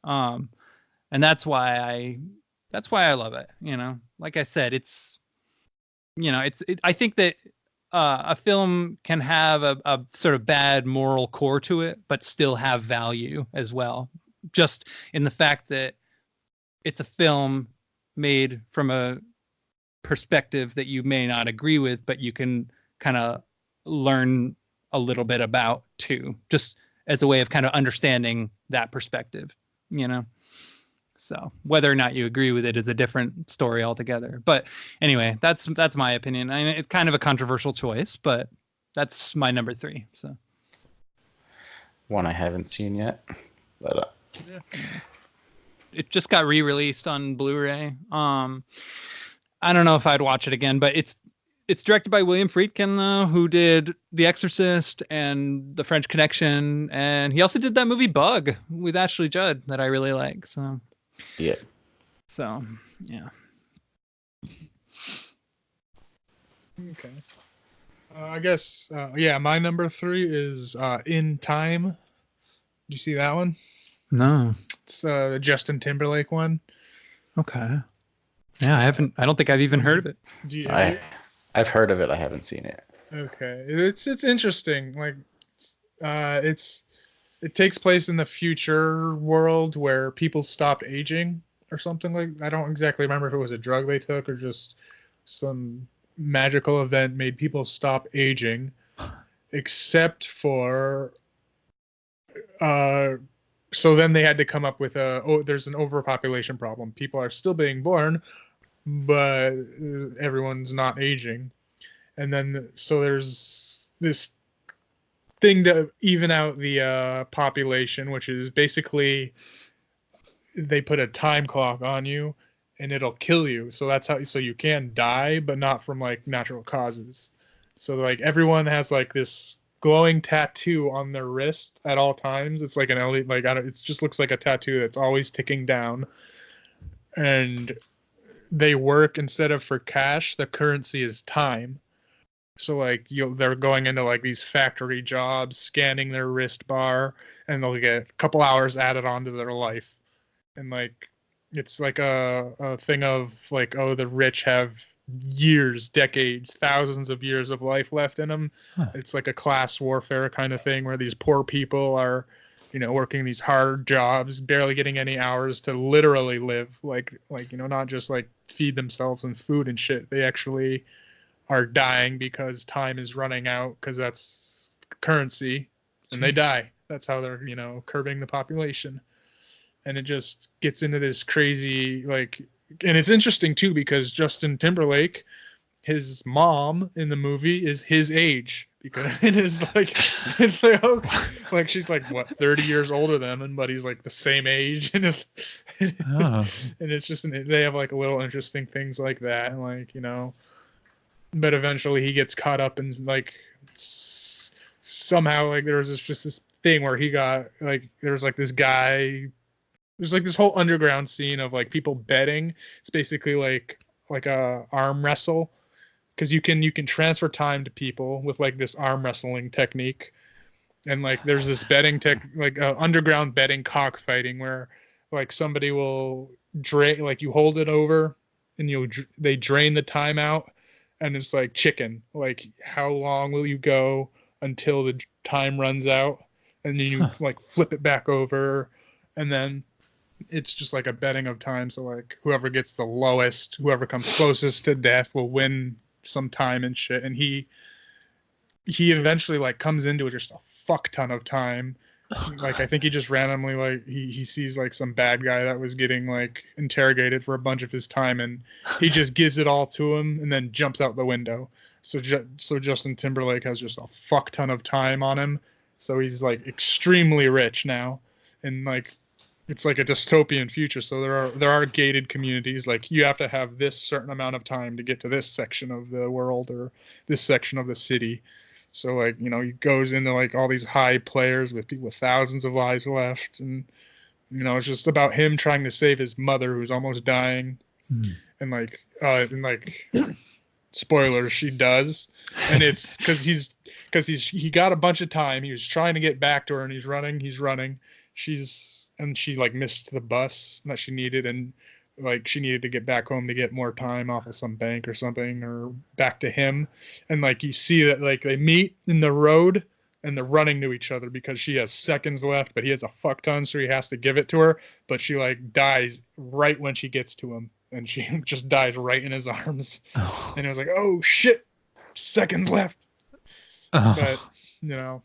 Speaker 2: And that's why I love it, you know. Like I said, I think that a film can have a sort of bad moral core to it, but still have value as well. Just in the fact that it's a film made from a perspective that you may not agree with, but you can kind of learn a little bit about too, just as a way of kind of understanding that perspective, you know. So whether or not you agree with it is a different story altogether. But anyway, that's my opinion. I mean, it's kind of a controversial choice, but that's my number 3. So
Speaker 4: one I haven't seen yet, but
Speaker 2: it just got re-released on Blu-ray. I don't know if I'd watch it again, but it's directed by William Friedkin, who did The Exorcist and The French Connection, and he also did that movie Bug with Ashley Judd that I really like. So
Speaker 4: yeah.
Speaker 2: So yeah.
Speaker 3: Okay. I guess my number 3 is In Time. Did you see that one?
Speaker 2: No.
Speaker 3: It's the Justin Timberlake one.
Speaker 2: Okay. Yeah, I don't think I've even heard of it.
Speaker 4: I've heard of it. I haven't seen it.
Speaker 3: Okay. It's interesting. Like it takes place in the future world where people stopped aging or something like. I don't exactly remember if it was a drug they took or just some magical event made people stop aging, except for so then they had to come up with there's an overpopulation problem. People are still being born, but everyone's not aging. And then so there's this thing to even out the population, which is basically they put a time clock on you and it'll kill you. So that's how, so you can die, but not from like natural causes. So like everyone has like this glowing tattoo on their wrist at all times. It's like an LED, like it just looks like a tattoo that's always ticking down. And they work, instead of for cash, the currency is time. So like they're going into like these factory jobs, scanning their wrist bar, and they'll get a couple hours added onto their life. And like it's like a thing of like, oh, the rich have years, decades, thousands of years of life left in them. Huh. It's like a class warfare kind of thing where these poor people are, you know, working these hard jobs, barely getting any hours to literally live, like you know, not just like feed themselves and food and shit. They actually are dying because time is running out, because that's currency, and they die. That's how they're, you know, curbing the population. And it just gets into this crazy, like, and it's interesting too because Justin Timberlake, his mom in the movie is his age, because it is like, it's like, oh, like she's like what, 30 years older than him, but he's like the same age, and and it's just, they have like little interesting things like that, and like, you know, but eventually he gets caught up in like somehow, like there was just this thing where he got like, there's like this guy. There's like this whole underground scene of like people betting. It's basically like a arm wrestle, because you can transfer time to people with like this arm wrestling technique, and like there's this betting underground betting cockfighting where like somebody will drain, like you hold it over and they drain the time out, and it's like chicken, like how long will you go until the time runs out, and then you like flip it back over, and then it's just like a betting of time. So like whoever gets the lowest, whoever comes closest to death will win some time and shit. And he eventually like comes into it just a fuck ton of time. Like I think he just randomly like he sees like some bad guy that was getting like interrogated for a bunch of his time, and he just gives it all to him and then jumps out the window. So Justin Timberlake has just a fuck ton of time on him. So he's like extremely rich now, and like it's like a dystopian future. So there are gated communities. Like you have to have this certain amount of time to get to this section of the world or this section of the city. So like, you know, he goes into like all these high players with people with thousands of lives left, and you know, it's just about him trying to save his mother who's almost dying. And like spoilers, she does. And it's because he got a bunch of time. He was trying to get back to her, and he's running. She like missed the bus that she needed, and like she needed to get back home to get more time off of some bank or something, or back to him. And like you see that like they meet in the road and they're running to each other because she has seconds left, but he has a fuck ton, so he has to give it to her. But she like dies right when she gets to him, and she just dies right in his arms. And it was like, oh shit, seconds left. But you know,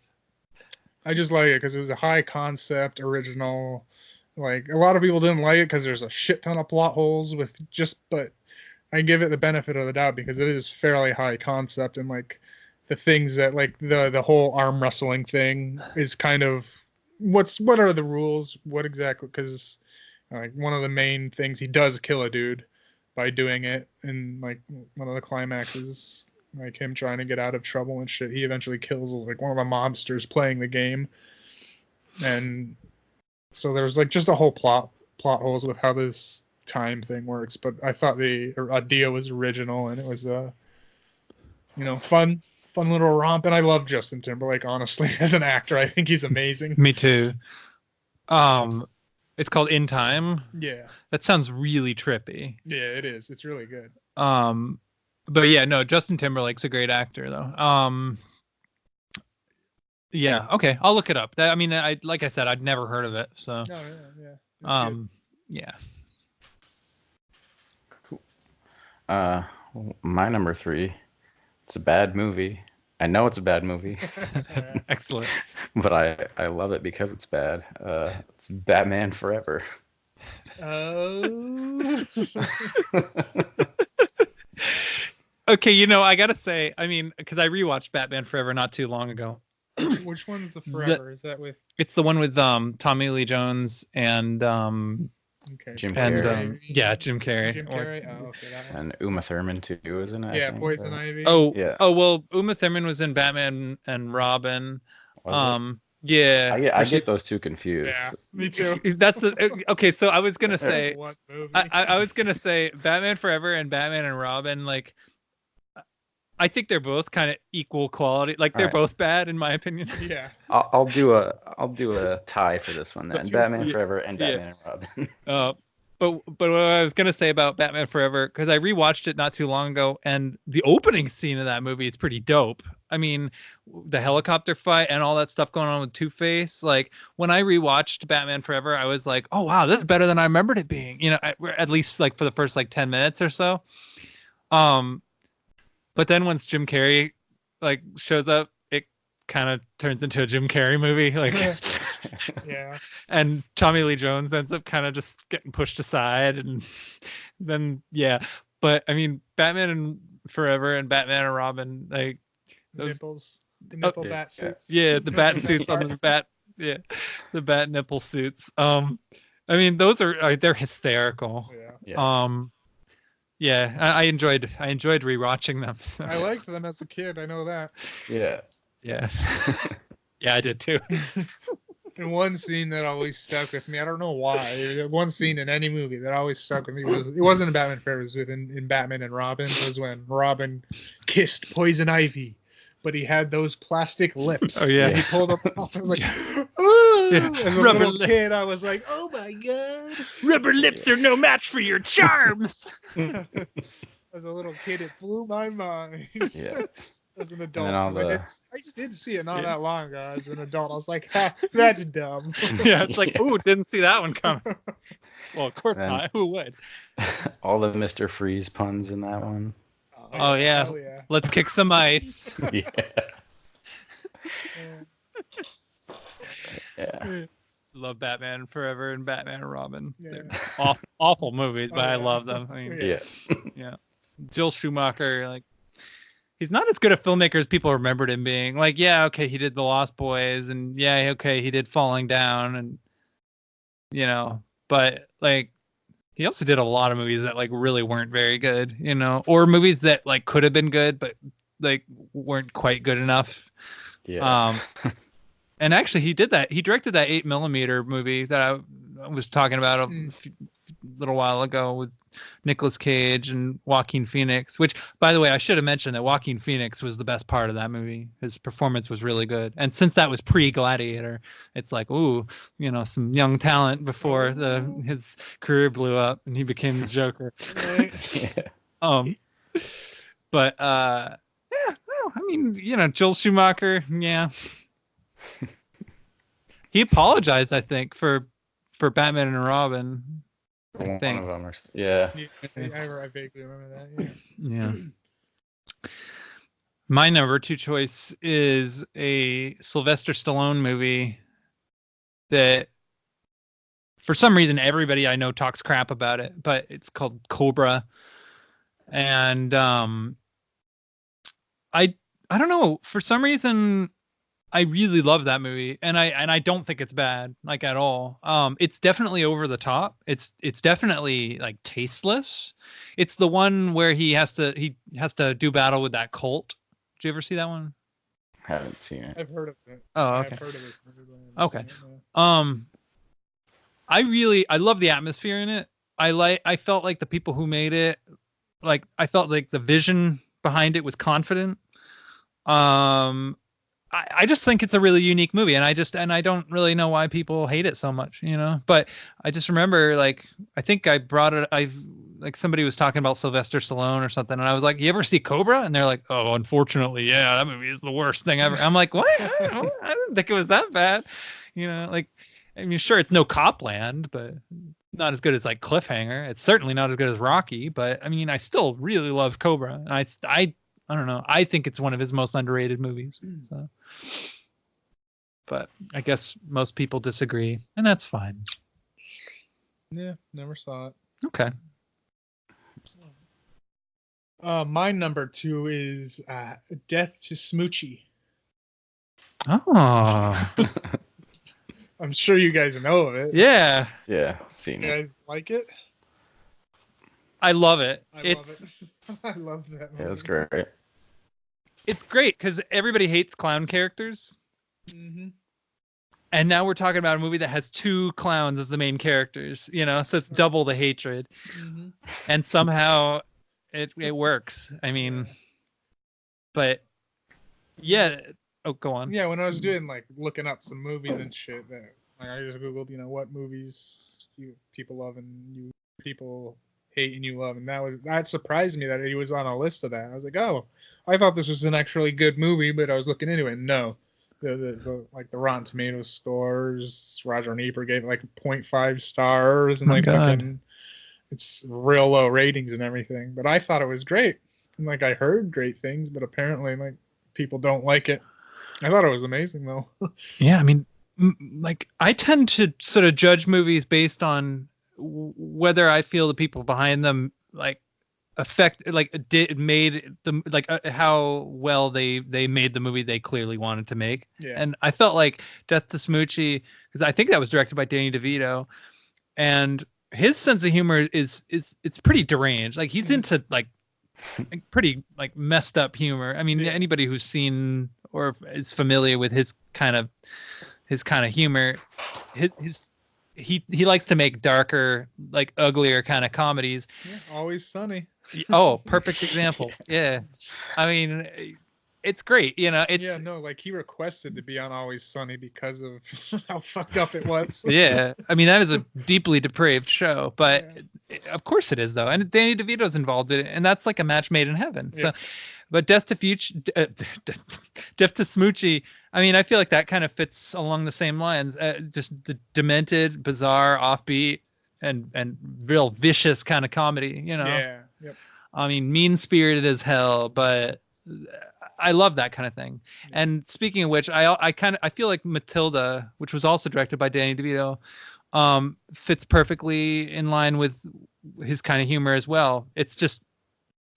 Speaker 3: I just like it because it was a high concept, original. Like a lot of people didn't like it because there's a shit ton of plot holes but I give it the benefit of the doubt because it is fairly high concept, and like the things that like the whole arm wrestling thing is kind of what are the rules? What exactly? Because like one of the main things, he does kill a dude by doing it, and like one of the climaxes, like him trying to get out of trouble and shit, he eventually kills like one of the mobsters playing the game. And so there's like just a whole plot holes with how this time thing works. But I thought the idea was original, and it was you know, fun little romp. And I love Justin Timberlake, honestly, as an actor. I think he's amazing.
Speaker 2: Me too. It's called In Time.
Speaker 3: Yeah.
Speaker 2: That sounds really trippy.
Speaker 3: Yeah, it is. It's really good.
Speaker 2: But yeah, no, Justin Timberlake's a great actor though. Yeah, okay, I'll look it up. I mean, like I said, I'd never heard of it, so.
Speaker 3: No, yeah. It's good.
Speaker 2: Yeah.
Speaker 4: Cool. My number 3. It's a bad movie. I know it's a bad movie,
Speaker 2: Excellent.
Speaker 4: but I love it because it's bad. It's Batman Forever.
Speaker 3: Oh.
Speaker 2: Okay, you know, I gotta say, I mean, because I rewatched Batman Forever not too long ago.
Speaker 3: Which one's the Forever? Is that with?
Speaker 2: It's the one with Tommy Lee Jones and
Speaker 3: Okay.
Speaker 4: Jim
Speaker 2: and
Speaker 4: Carrey.
Speaker 2: yeah, Jim Carrey.
Speaker 3: Jim Carrey. Oh, okay, that one.
Speaker 4: And Uma Thurman too, isn't it? I
Speaker 3: Yeah,
Speaker 4: think?
Speaker 3: Poison Ivy.
Speaker 2: Oh,
Speaker 4: Yeah.
Speaker 2: Oh well, Uma Thurman was in Batman and Robin.
Speaker 4: Was
Speaker 2: Yeah.
Speaker 4: I get those two confused.
Speaker 3: Yeah, me too.
Speaker 2: That's the okay. So I was gonna say,
Speaker 3: What movie?
Speaker 2: I was gonna say Batman Forever and Batman and Robin. Like, I think they're both kind of equal quality. Like they're
Speaker 4: Alright.
Speaker 2: both bad in my opinion.
Speaker 3: Yeah.
Speaker 4: I'll do a tie for this one then.
Speaker 3: That's
Speaker 4: Batman
Speaker 2: yeah.
Speaker 4: Forever and
Speaker 2: Yeah.
Speaker 4: Batman and Robin.
Speaker 2: But what I was gonna say about Batman Forever, because I rewatched it not too long ago, and the opening scene of that movie is pretty dope. I mean, the helicopter fight and all that stuff going on with Two-Face. Like when I rewatched Batman Forever, I was like, oh wow, this is better than I remembered it being. You know, at least like for the first like 10 minutes or so. But then once Jim Carrey like shows up, it kind of turns into a Jim Carrey movie. Like.
Speaker 3: Yeah.
Speaker 2: And Tommy Lee Jones ends up kind of just getting pushed aside, and then yeah. But I mean, Batman and Forever and Batman and Robin, like those,
Speaker 3: Nipples. The nipple
Speaker 4: yeah,
Speaker 3: bat
Speaker 4: yeah.
Speaker 3: suits.
Speaker 2: yeah, the bat suits on the bat, yeah, the bat nipple suits. I mean, those are they're hysterical.
Speaker 3: Yeah.
Speaker 2: Yeah, I enjoyed rewatching them. So.
Speaker 3: I liked them as a kid. I know that.
Speaker 4: Yeah.
Speaker 2: Yeah, yeah, I did too.
Speaker 3: And one scene that always stuck with me, I don't know why. One scene in any movie that always stuck with me it wasn't in Batman Forever, it was in Batman and Robin. It was when Robin kissed Poison Ivy, but he had those plastic lips.
Speaker 2: Oh, yeah.
Speaker 3: And he pulled up off. I was like, "Ugh!" As a
Speaker 2: Rubber
Speaker 3: little
Speaker 2: lips.
Speaker 3: kid, I was like, "Oh my god!"
Speaker 2: Rubber lips are no match for your charms.
Speaker 3: As a little kid, it blew my mind.
Speaker 4: Yeah.
Speaker 3: As an adult,
Speaker 4: then all
Speaker 3: 'cause
Speaker 4: the-
Speaker 3: I just did see it not
Speaker 2: Yeah.
Speaker 3: that long ago. As an adult, I was like, ha, "That's dumb."
Speaker 2: Yeah, it's like, ooh, didn't see that one coming. Well, of course
Speaker 4: Then-
Speaker 2: not. Who would?
Speaker 4: All the Mr. Freeze puns in that one.
Speaker 2: Oh, yeah.
Speaker 3: Hell yeah.
Speaker 2: Let's kick some ice.
Speaker 4: Yeah.
Speaker 3: Yeah.
Speaker 4: Yeah.
Speaker 2: Love Batman Forever and Batman and Robin.
Speaker 3: Yeah.
Speaker 2: They're awful movies, but
Speaker 3: Oh,
Speaker 2: I
Speaker 3: yeah.
Speaker 2: love them. I mean,
Speaker 3: Yeah.
Speaker 4: Yeah.
Speaker 2: Joel Schumacher, like, he's not as good a filmmaker as people remembered him being. Like, yeah, okay, he did The Lost Boys, and yeah, okay, he did Falling Down, and but like, he also did a lot of movies that like really weren't very good, or movies that like could have been good, but like weren't quite good enough.
Speaker 4: Yeah.
Speaker 2: And actually, he did that. He directed that 8mm movie that I was talking about a little while ago with Nicolas Cage and Joaquin Phoenix. Which, by the way, I should have mentioned that Joaquin Phoenix was the best part of that movie. His performance was really good. And since that was pre-Gladiator, it's like, ooh, some young talent before his career blew up and he became the Joker.
Speaker 4: Yeah.
Speaker 2: But yeah, well, I mean, Joel Schumacher, yeah. He apologized, I think, for Batman and Robin.
Speaker 4: One
Speaker 2: think.
Speaker 4: of them. Yeah.
Speaker 3: I vaguely remember that. Yeah.
Speaker 2: Yeah. My number 2 choice is a Sylvester Stallone movie that, for some reason, everybody I know talks crap about it, but it's called Cobra. And I don't know, for some reason I really love that movie, and I don't think it's bad, like, at all. It's definitely over the top. It's definitely like tasteless. It's the one where he has to do battle with that cult. Did you ever see that one?
Speaker 4: Haven't seen it.
Speaker 3: I've heard of it.
Speaker 2: Oh, okay.
Speaker 3: I've heard of this movie, but I haven't
Speaker 2: Okay.
Speaker 3: seen it, no.
Speaker 2: I love the atmosphere in it. I felt like the people who made it, like, I felt like the vision behind it was confident. I just think it's a really unique movie, and I don't really know why people hate it so much, but I just remember, like, I think I brought it, like, somebody was talking about Sylvester Stallone or something, and I was like, you ever see Cobra? And they're like, oh, unfortunately, yeah, that movie is the worst thing ever. I'm like, what? I didn't think it was that bad. Like, I mean, sure, it's no Copland, but not as good as like Cliffhanger. It's certainly not as good as Rocky, but I mean, I still really love Cobra, and I don't know. I think it's one of his most underrated movies. So. But I guess most people disagree, and that's fine.
Speaker 3: Yeah, never saw it.
Speaker 2: Okay.
Speaker 3: My number 2 is Death to Smoochie.
Speaker 2: Oh.
Speaker 3: I'm sure you guys know of it.
Speaker 2: Yeah.
Speaker 4: Yeah, seen
Speaker 3: You
Speaker 4: it.
Speaker 3: guys like it?
Speaker 2: I love it.
Speaker 3: I
Speaker 2: it's
Speaker 3: love it. I love that movie.
Speaker 4: Yeah, it was great.
Speaker 2: it's great because everybody hates clown characters.
Speaker 3: Mm-hmm.
Speaker 2: And now we're talking about a movie that has 2 clowns as the main characters, so it's double the hatred.
Speaker 3: Mm-hmm.
Speaker 2: And somehow it works. I mean, but yeah. Oh, go on.
Speaker 3: Yeah, when I was doing looking up some movies and shit, that I just googled, what movies people love and you people hate and you love, and that surprised me that he was on a list of that. I was like, oh, I thought this was an actually good movie, but I was looking into it. No, the Rotten Tomatoes scores, Roger and Ebert gave it 0.5 stars, and
Speaker 2: Oh, God.
Speaker 3: fucking, it's real low ratings and everything. But I thought it was great, and I heard great things, but apparently people don't like it. I thought it was amazing though.
Speaker 2: Yeah, I mean, I tend to sort of judge movies based on whether I feel the people behind them made the how well they made the movie they clearly wanted to make.
Speaker 3: Yeah.
Speaker 2: And I felt like Death to Smoochie, because I think that was directed by Danny DeVito, and his sense of humor is it's pretty deranged. Like, he's into pretty messed up humor. I mean,
Speaker 3: Yeah.
Speaker 2: anybody who's seen or is familiar with his kind of humor, he likes to make darker, uglier kind of comedies.
Speaker 3: Yeah, Always Sunny.
Speaker 2: Oh, perfect example. Yeah. I mean, it's great. You know, it's
Speaker 3: Yeah, no, like he requested to be on Always Sunny because of how fucked up it was.
Speaker 2: yeah. I mean, that is a deeply depraved show, but of course it is though, and Danny DeVito's involved in it, and that's like a match made in heaven. So,
Speaker 3: Yeah.
Speaker 2: but Death to Smoochie. I mean, I feel like that kind of fits along the same lines. Just the demented, bizarre, offbeat, and real vicious kind of comedy. You know.
Speaker 3: Yeah. Yep.
Speaker 2: I mean, mean spirited as hell, but I love that kind of thing. And speaking of which, I feel like Matilda, which was also directed by Danny DeVito, fits perfectly in line with his kind of humor as well. It's just,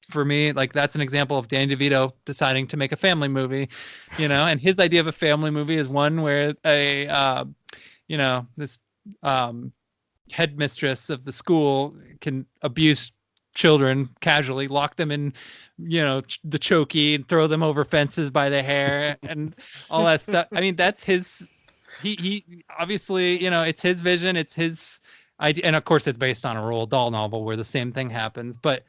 Speaker 2: for me, like that's an example of Danny DeVito deciding to make a family movie, you know. And his idea of a family movie is one where this headmistress of the school can abuse children casually, lock them in, the chokey and throw them over fences by the hair and all that stuff. I mean, that's his. He obviously, it's his vision, it's his idea, and of course, it's based on a Roald Dahl novel where the same thing happens. But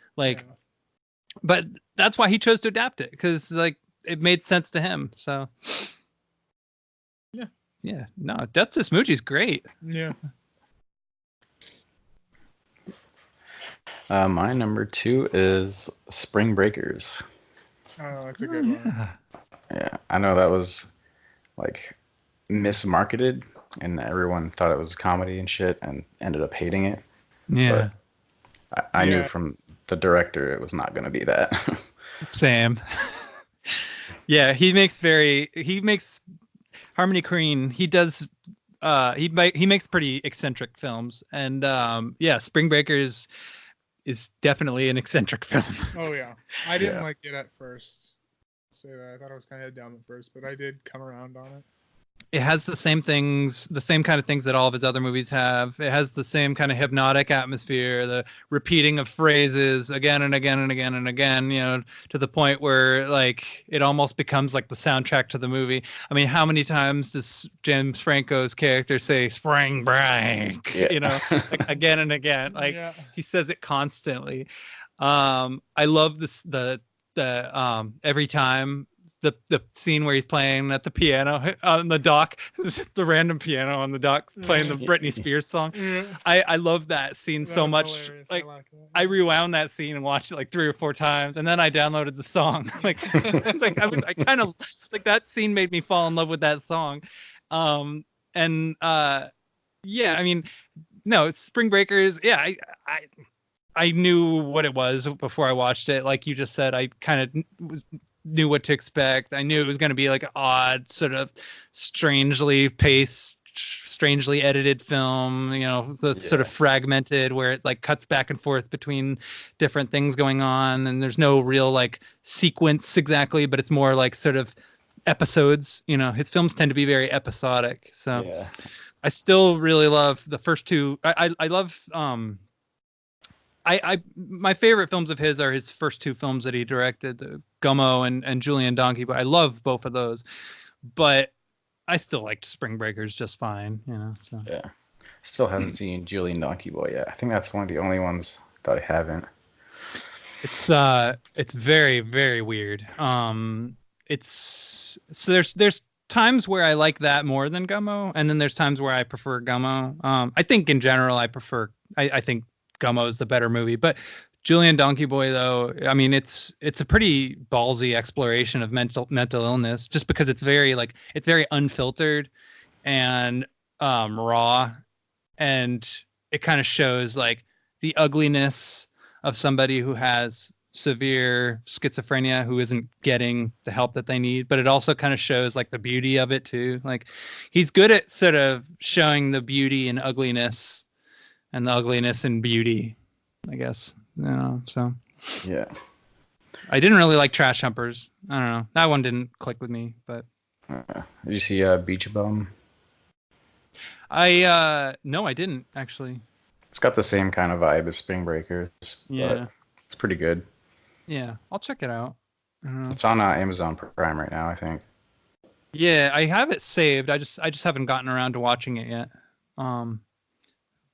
Speaker 2: but that's why he chose to adapt it, because like it made sense to him. So yeah, no, Death to Smoochie's great.
Speaker 3: Yeah.
Speaker 4: My number 2 is Spring Breakers.
Speaker 3: Oh, that's a good one.
Speaker 4: Yeah, I know that was like mismarketed, and everyone thought it was comedy and shit, and ended up hating it.
Speaker 2: Yeah,
Speaker 4: but I knew from the director it was not going to be that.
Speaker 2: Same. Yeah, he makes Harmony Korine. He does. He makes pretty eccentric films, and Spring Breakers is definitely an eccentric film.
Speaker 3: Oh yeah, I didn't like it at first. Say that I thought it was kind of dumb at first, but I did come around on it.
Speaker 2: It has the same kind of things that all of his other movies have. It has the same kind of hypnotic atmosphere, the repeating of phrases again and again and again and again, to the point where like it almost becomes like the soundtrack to the movie. I mean, how many times does James Franco's character say "spring break"? Like again and again. Like he says it constantly. I love the every time. The scene where he's playing at the piano on the dock, the random piano on the dock playing the Britney Spears song. Yeah. I love that scene so much.
Speaker 3: Hilarious.
Speaker 2: Like
Speaker 3: I
Speaker 2: I rewound that scene and watched it like 3 or 4 times, and then I downloaded the song. Like I kind of like that scene made me fall in love with that song. I mean, no, it's Spring Breakers. Yeah, I knew what it was before I watched it. Like you just said, I kind of knew what to expect. I knew it was going to be like an odd, sort of strangely paced, strangely edited film, sort of fragmented, where it like cuts back and forth between different things going on, and there's no real like sequence exactly, but it's more like sort of episodes. His films tend to be very episodic. So I still really love the first 2. I love my favorite films of his are his first 2 films that he directed, the Gummo and Julian Donkey Boy. I love both of those, but I still liked Spring Breakers just fine, So.
Speaker 4: Yeah, still haven't seen Julian Donkey Boy yet. I think that's one of the only ones that I haven't.
Speaker 2: It's very, very weird. There's times where I like that more than Gummo, and then there's times where I prefer Gummo. I think in general I think Gummo is the better movie, but Julian Donkey Boy, though, I mean, it's a pretty ballsy exploration of mental illness, just because it's very unfiltered and raw, and it kind of shows like the ugliness of somebody who has severe schizophrenia who isn't getting the help that they need, but it also kind of shows like the beauty of it too. Like he's good at sort of showing the beauty and ugliness, and the ugliness and beauty, I guess. So
Speaker 4: yeah,
Speaker 2: I didn't really like Trash Humpers. I don't know, that one didn't click with me. But
Speaker 4: did you see Beach Bum?
Speaker 2: No, I didn't actually.
Speaker 4: It's got the same kind of vibe as Spring Breakers.
Speaker 2: Yeah,
Speaker 4: it's pretty good.
Speaker 2: Yeah, I'll check it out.
Speaker 4: It's on Amazon Prime right now, I think.
Speaker 2: Yeah, I have it saved. I just haven't gotten around to watching it yet.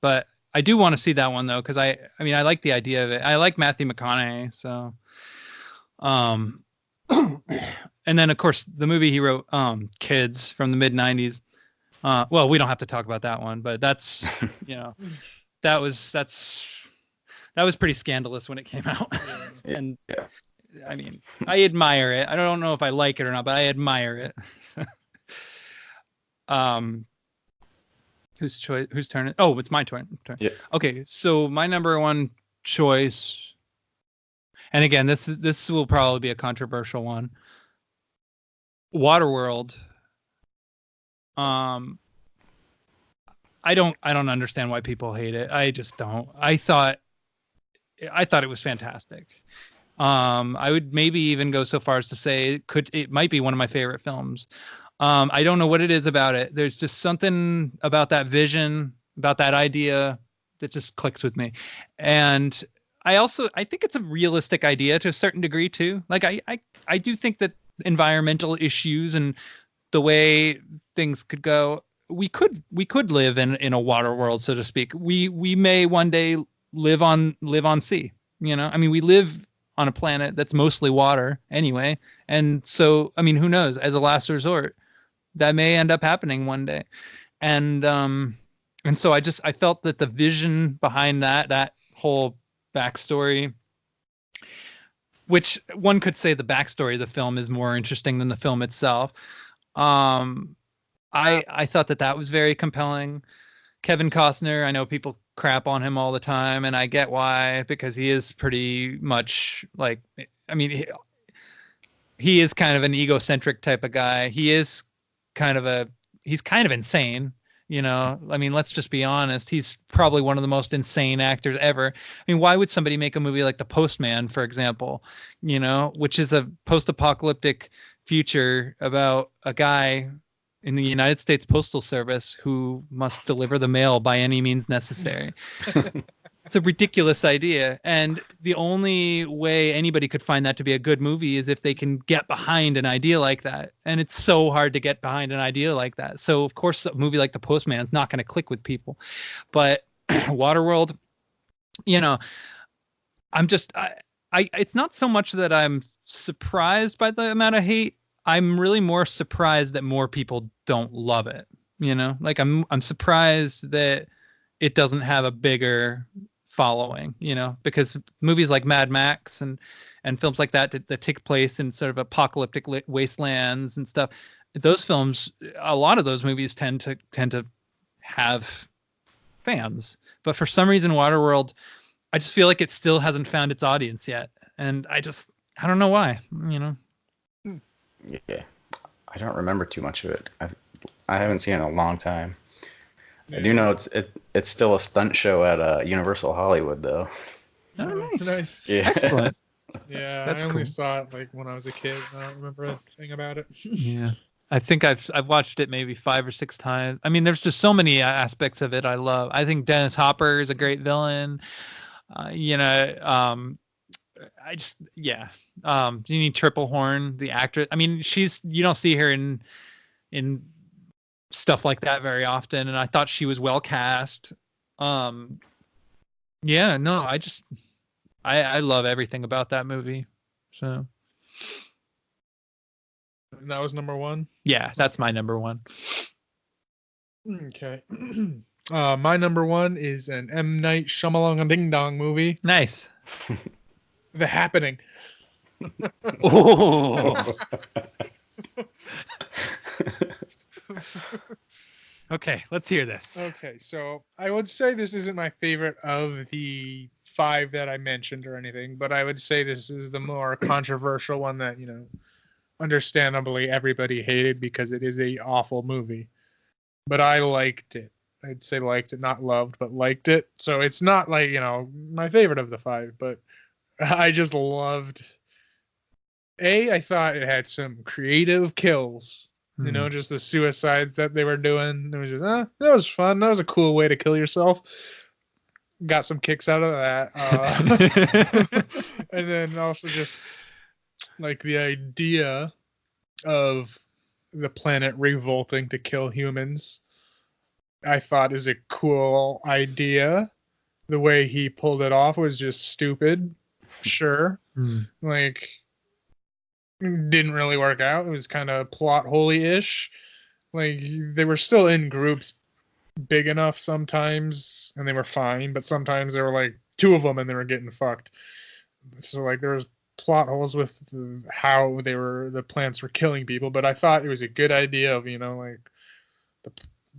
Speaker 2: But I do want to see that one though, because I mean I like the idea of it. I like Matthew McConaughey, so and and then of course the movie he wrote, Kids, from the mid '90s. Well, we don't have to talk about that one, but that's that was pretty scandalous when it came out. And
Speaker 4: Yeah.
Speaker 2: I mean, I admire it. I don't know if I like it or not, but I admire it. Whose turn? Oh, it's my turn.
Speaker 4: Yeah.
Speaker 2: Okay, so my number one choice, and again, this will probably be a controversial one. Waterworld. I don't understand why people hate it. I just don't. I thought it was fantastic. I would maybe even go so far as to say it might be one of my favorite films. I don't know what it is about it. There's just something about that vision, about that idea that just clicks with me. And I think it's a realistic idea to a certain degree too. Like I do think that environmental issues and the way things could go, we could live in a water world, so to speak. We may one day live on sea. I mean, we live on a planet that's mostly water anyway. And so, I mean, who knows? As a last resort, that may end up happening one day. And so I felt that the vision behind that whole backstory, which one could say the backstory of the film is more interesting than the film itself. I thought that was very compelling. Kevin Costner, I know people crap on him all the time, and I get why, because he is pretty much like, I mean, he is kind of an egocentric type of guy. He's kind of insane. I mean, let's just be honest. He's probably one of the most insane actors ever. I mean, why would somebody make a movie like The Postman, for example, which is a post-apocalyptic future about a guy in the United States Postal Service who must deliver the mail by any means necessary. It's a ridiculous idea. And the only way anybody could find that to be a good movie is if they can get behind an idea like that. And it's so hard to get behind an idea like that. So of course a movie like The Postman is not going to click with people. But Waterworld, I'm just, it's not so much that I'm surprised by the amount of hate. I'm really more surprised that more people don't love it. Like I'm surprised that it doesn't have a bigger following, because movies like Mad Max and films like that take place in sort of apocalyptic wastelands and stuff. Those films, a lot of those movies tend to have fans, but for some reason Waterworld, I just feel like it still hasn't found its audience yet, and I don't know why.
Speaker 4: Yeah, I don't remember too much of it. I haven't seen it in a long time. I do know it's still a stunt show at Universal Hollywood though.
Speaker 2: Oh, nice.
Speaker 3: Nice.
Speaker 4: Yeah.
Speaker 2: Excellent.
Speaker 3: Yeah,
Speaker 2: That's
Speaker 3: I only
Speaker 2: cool.
Speaker 3: saw it like when I was a kid. I don't remember anything about it.
Speaker 2: Yeah. I think I've watched it maybe 5 or 6 times. I mean, there's just so many aspects of it I love. I think Dennis Hopper is a great villain. Jeannie Triplehorn, the actress. I mean, you don't see her in stuff like that very often, and I thought she was well cast. I love everything about that movie. So
Speaker 3: And that was number one.
Speaker 2: yeah, that's my number one.
Speaker 3: Okay. My number one is an M. Night Shyamalan Ding Dong movie,
Speaker 2: Nice.
Speaker 3: The Happening.
Speaker 2: Oh. Okay, let's hear this.
Speaker 3: Okay, so I would say this isn't my favorite of the 5 that I mentioned or anything, but I would say this is the more controversial one that, understandably everybody hated because it is a awful movie. But I liked it. I'd say liked it, not loved, but liked it. So it's not like, my favorite of the 5, but I just loved. I thought it had some creative kills. Just the suicides that they were doing. It was just, that was fun. That was a cool way to kill yourself. Got some kicks out of that. And then also just like the idea of the planet revolting to kill humans, I thought is a cool idea. The way he pulled it off was just stupid. Sure. Like, didn't really work out. It was kind of plot holy-ish. Like they were still in groups big enough sometimes, and they were fine. But sometimes there were like two of them, and they were getting fucked. So like there was plot holes with how the plants were killing people. But I thought it was a good idea of like the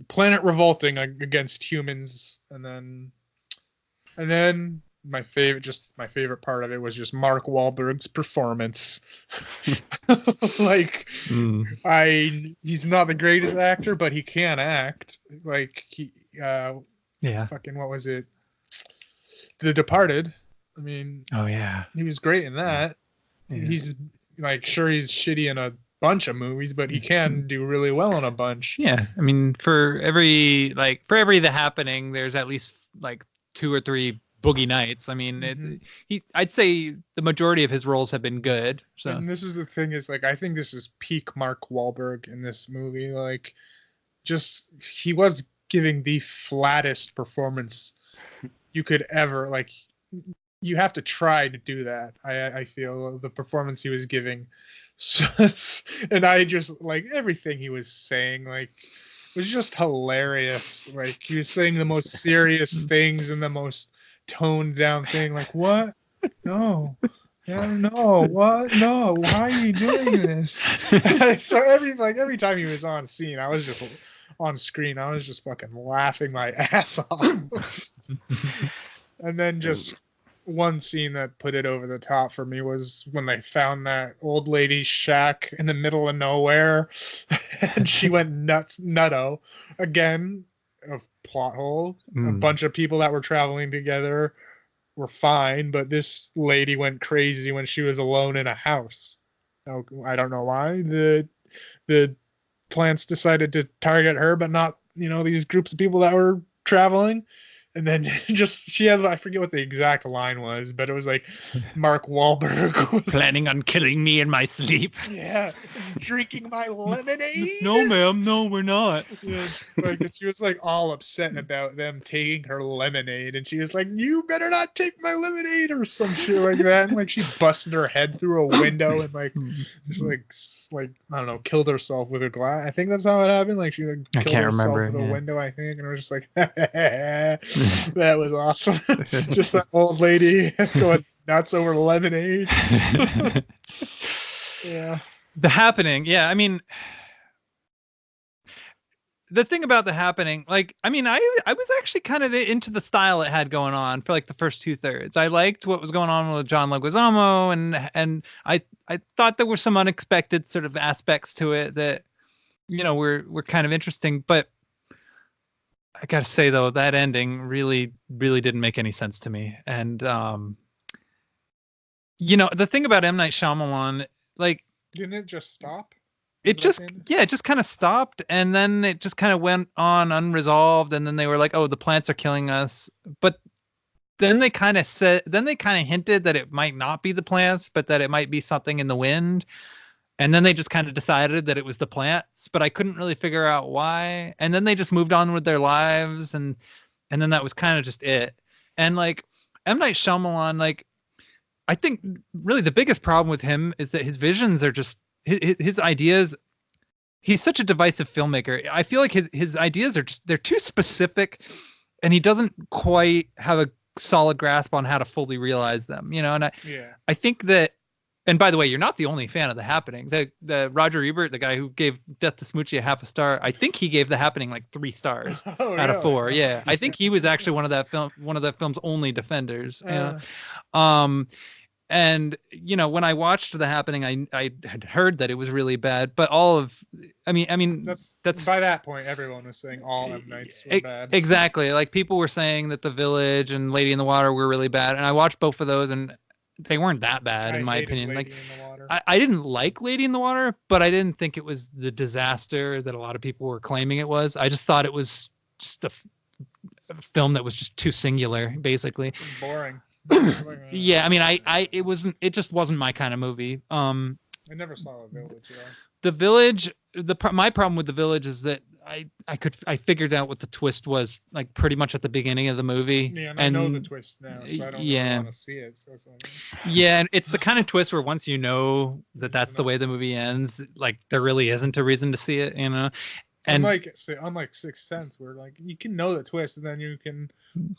Speaker 3: planet revolting against humans, and then my favorite part of it was just Mark Wahlberg's performance. Like he's not the greatest actor, but he can act. Like he fucking what was it? The Departed. I mean,
Speaker 2: oh yeah,
Speaker 3: he was great in that.
Speaker 2: Yeah.
Speaker 3: He's like sure he's shitty in a bunch of movies, but he can do really well in a bunch.
Speaker 2: Yeah, I mean, for every The Happening, there's at least like 2 or 3 Boogie Nights. I mean, I'd say the majority of his roles have been good. So
Speaker 3: and this is the thing is like I think this is peak Mark Wahlberg in this movie. Like, just he was giving the flattest performance you could ever like. You have to try to do that. I feel the performance he was giving, so, and I just like everything he was saying. Like, was just hilarious. Like he was saying the most serious things and the most toned down thing. Like what? No. Yeah, no. What? No. Why are you doing this? So every time he was on scene, I was just on screen. I was just fucking laughing my ass off. And then just one scene that put it over the top for me was when they found that old lady's shack in the middle of nowhere, and she went nutto. Again, a plot hole. A bunch of people that were traveling together were fine, but this lady went crazy when she was alone in a house. I don't know why the plants decided to target her, but not these groups of people that were traveling. And then she had, I forget what the exact line was, but it was like Mark Wahlberg was
Speaker 2: planning on killing me in my sleep.
Speaker 3: Yeah, drinking my lemonade.
Speaker 2: No, ma'am, no, we're not.
Speaker 3: Yeah, like she was like all upset about them taking her lemonade, and she was like, "You better not take my lemonade," or some shit like that. And like she busted her head through a window and like I don't know, killed herself with a glass. I think that's how it happened. Like she killed herself with a window, I think, and I was just like. That was awesome. Just that old lady going nuts over lemonade. Yeah.
Speaker 2: The Happening. Yeah. I mean, the thing about The Happening, like, I mean, I was actually kind of into the style it had going on for like the first 2/3. I liked what was going on with John Leguizamo, and I thought there were some unexpected sort of aspects to it that, were kind of interesting, but I gotta say though, that ending really, really didn't make any sense to me. And the thing about M. Night Shyamalan, like,
Speaker 3: didn't it just stop?
Speaker 2: It just kind of stopped, and then it just kind of went on unresolved. And then they were like, "Oh, the plants are killing us," but then they kind of hinted that it might not be the plants, but that it might be something in the wind. And then they just kind of decided that it was the plants, but I couldn't really figure out why. And then they just moved on with their lives, and then that was kind of just it. And like M. Night Shyamalan, like I think really the biggest problem with him is that his visions are just his ideas. He's such a divisive filmmaker. I feel like his ideas are they're too specific, and he doesn't quite have a solid grasp on how to fully realize them. And I think that. And by the way, you're not the only fan of The Happening. The Roger Ebert, the guy who gave Death to Smoochy a 0.5 star, I think he gave The Happening like 3 stars out of 4. Yeah, I think he was actually one of that film's only defenders. And when I watched The Happening, I had heard that it was really bad, but I mean that's
Speaker 3: by that point everyone was saying all M. Nights were bad.
Speaker 2: Exactly, like people were saying that The Village and Lady in the Water were really bad, and I watched both of those and. They weren't that bad in my opinion. Like I didn't like Lady in the Water, but I didn't think it was the disaster that a lot of people were claiming it was. I just thought it was just a film that was just too singular, basically.
Speaker 3: Boring.
Speaker 2: Yeah, I mean, it just wasn't my kind of movie.
Speaker 3: I never saw The Village though.
Speaker 2: The Village, my problem with The Village is that I figured out what the twist was like pretty much at the beginning of the movie.
Speaker 3: Yeah, and I know the twist now, so I don't really
Speaker 2: yeah.
Speaker 3: want to see it. So it's like,
Speaker 2: Yeah, and it's the kind of twist where once you know that that's the way the movie ends, like there really isn't a reason to see it, you know. And
Speaker 3: unlike Sixth Sense, where like you can know the twist and then you can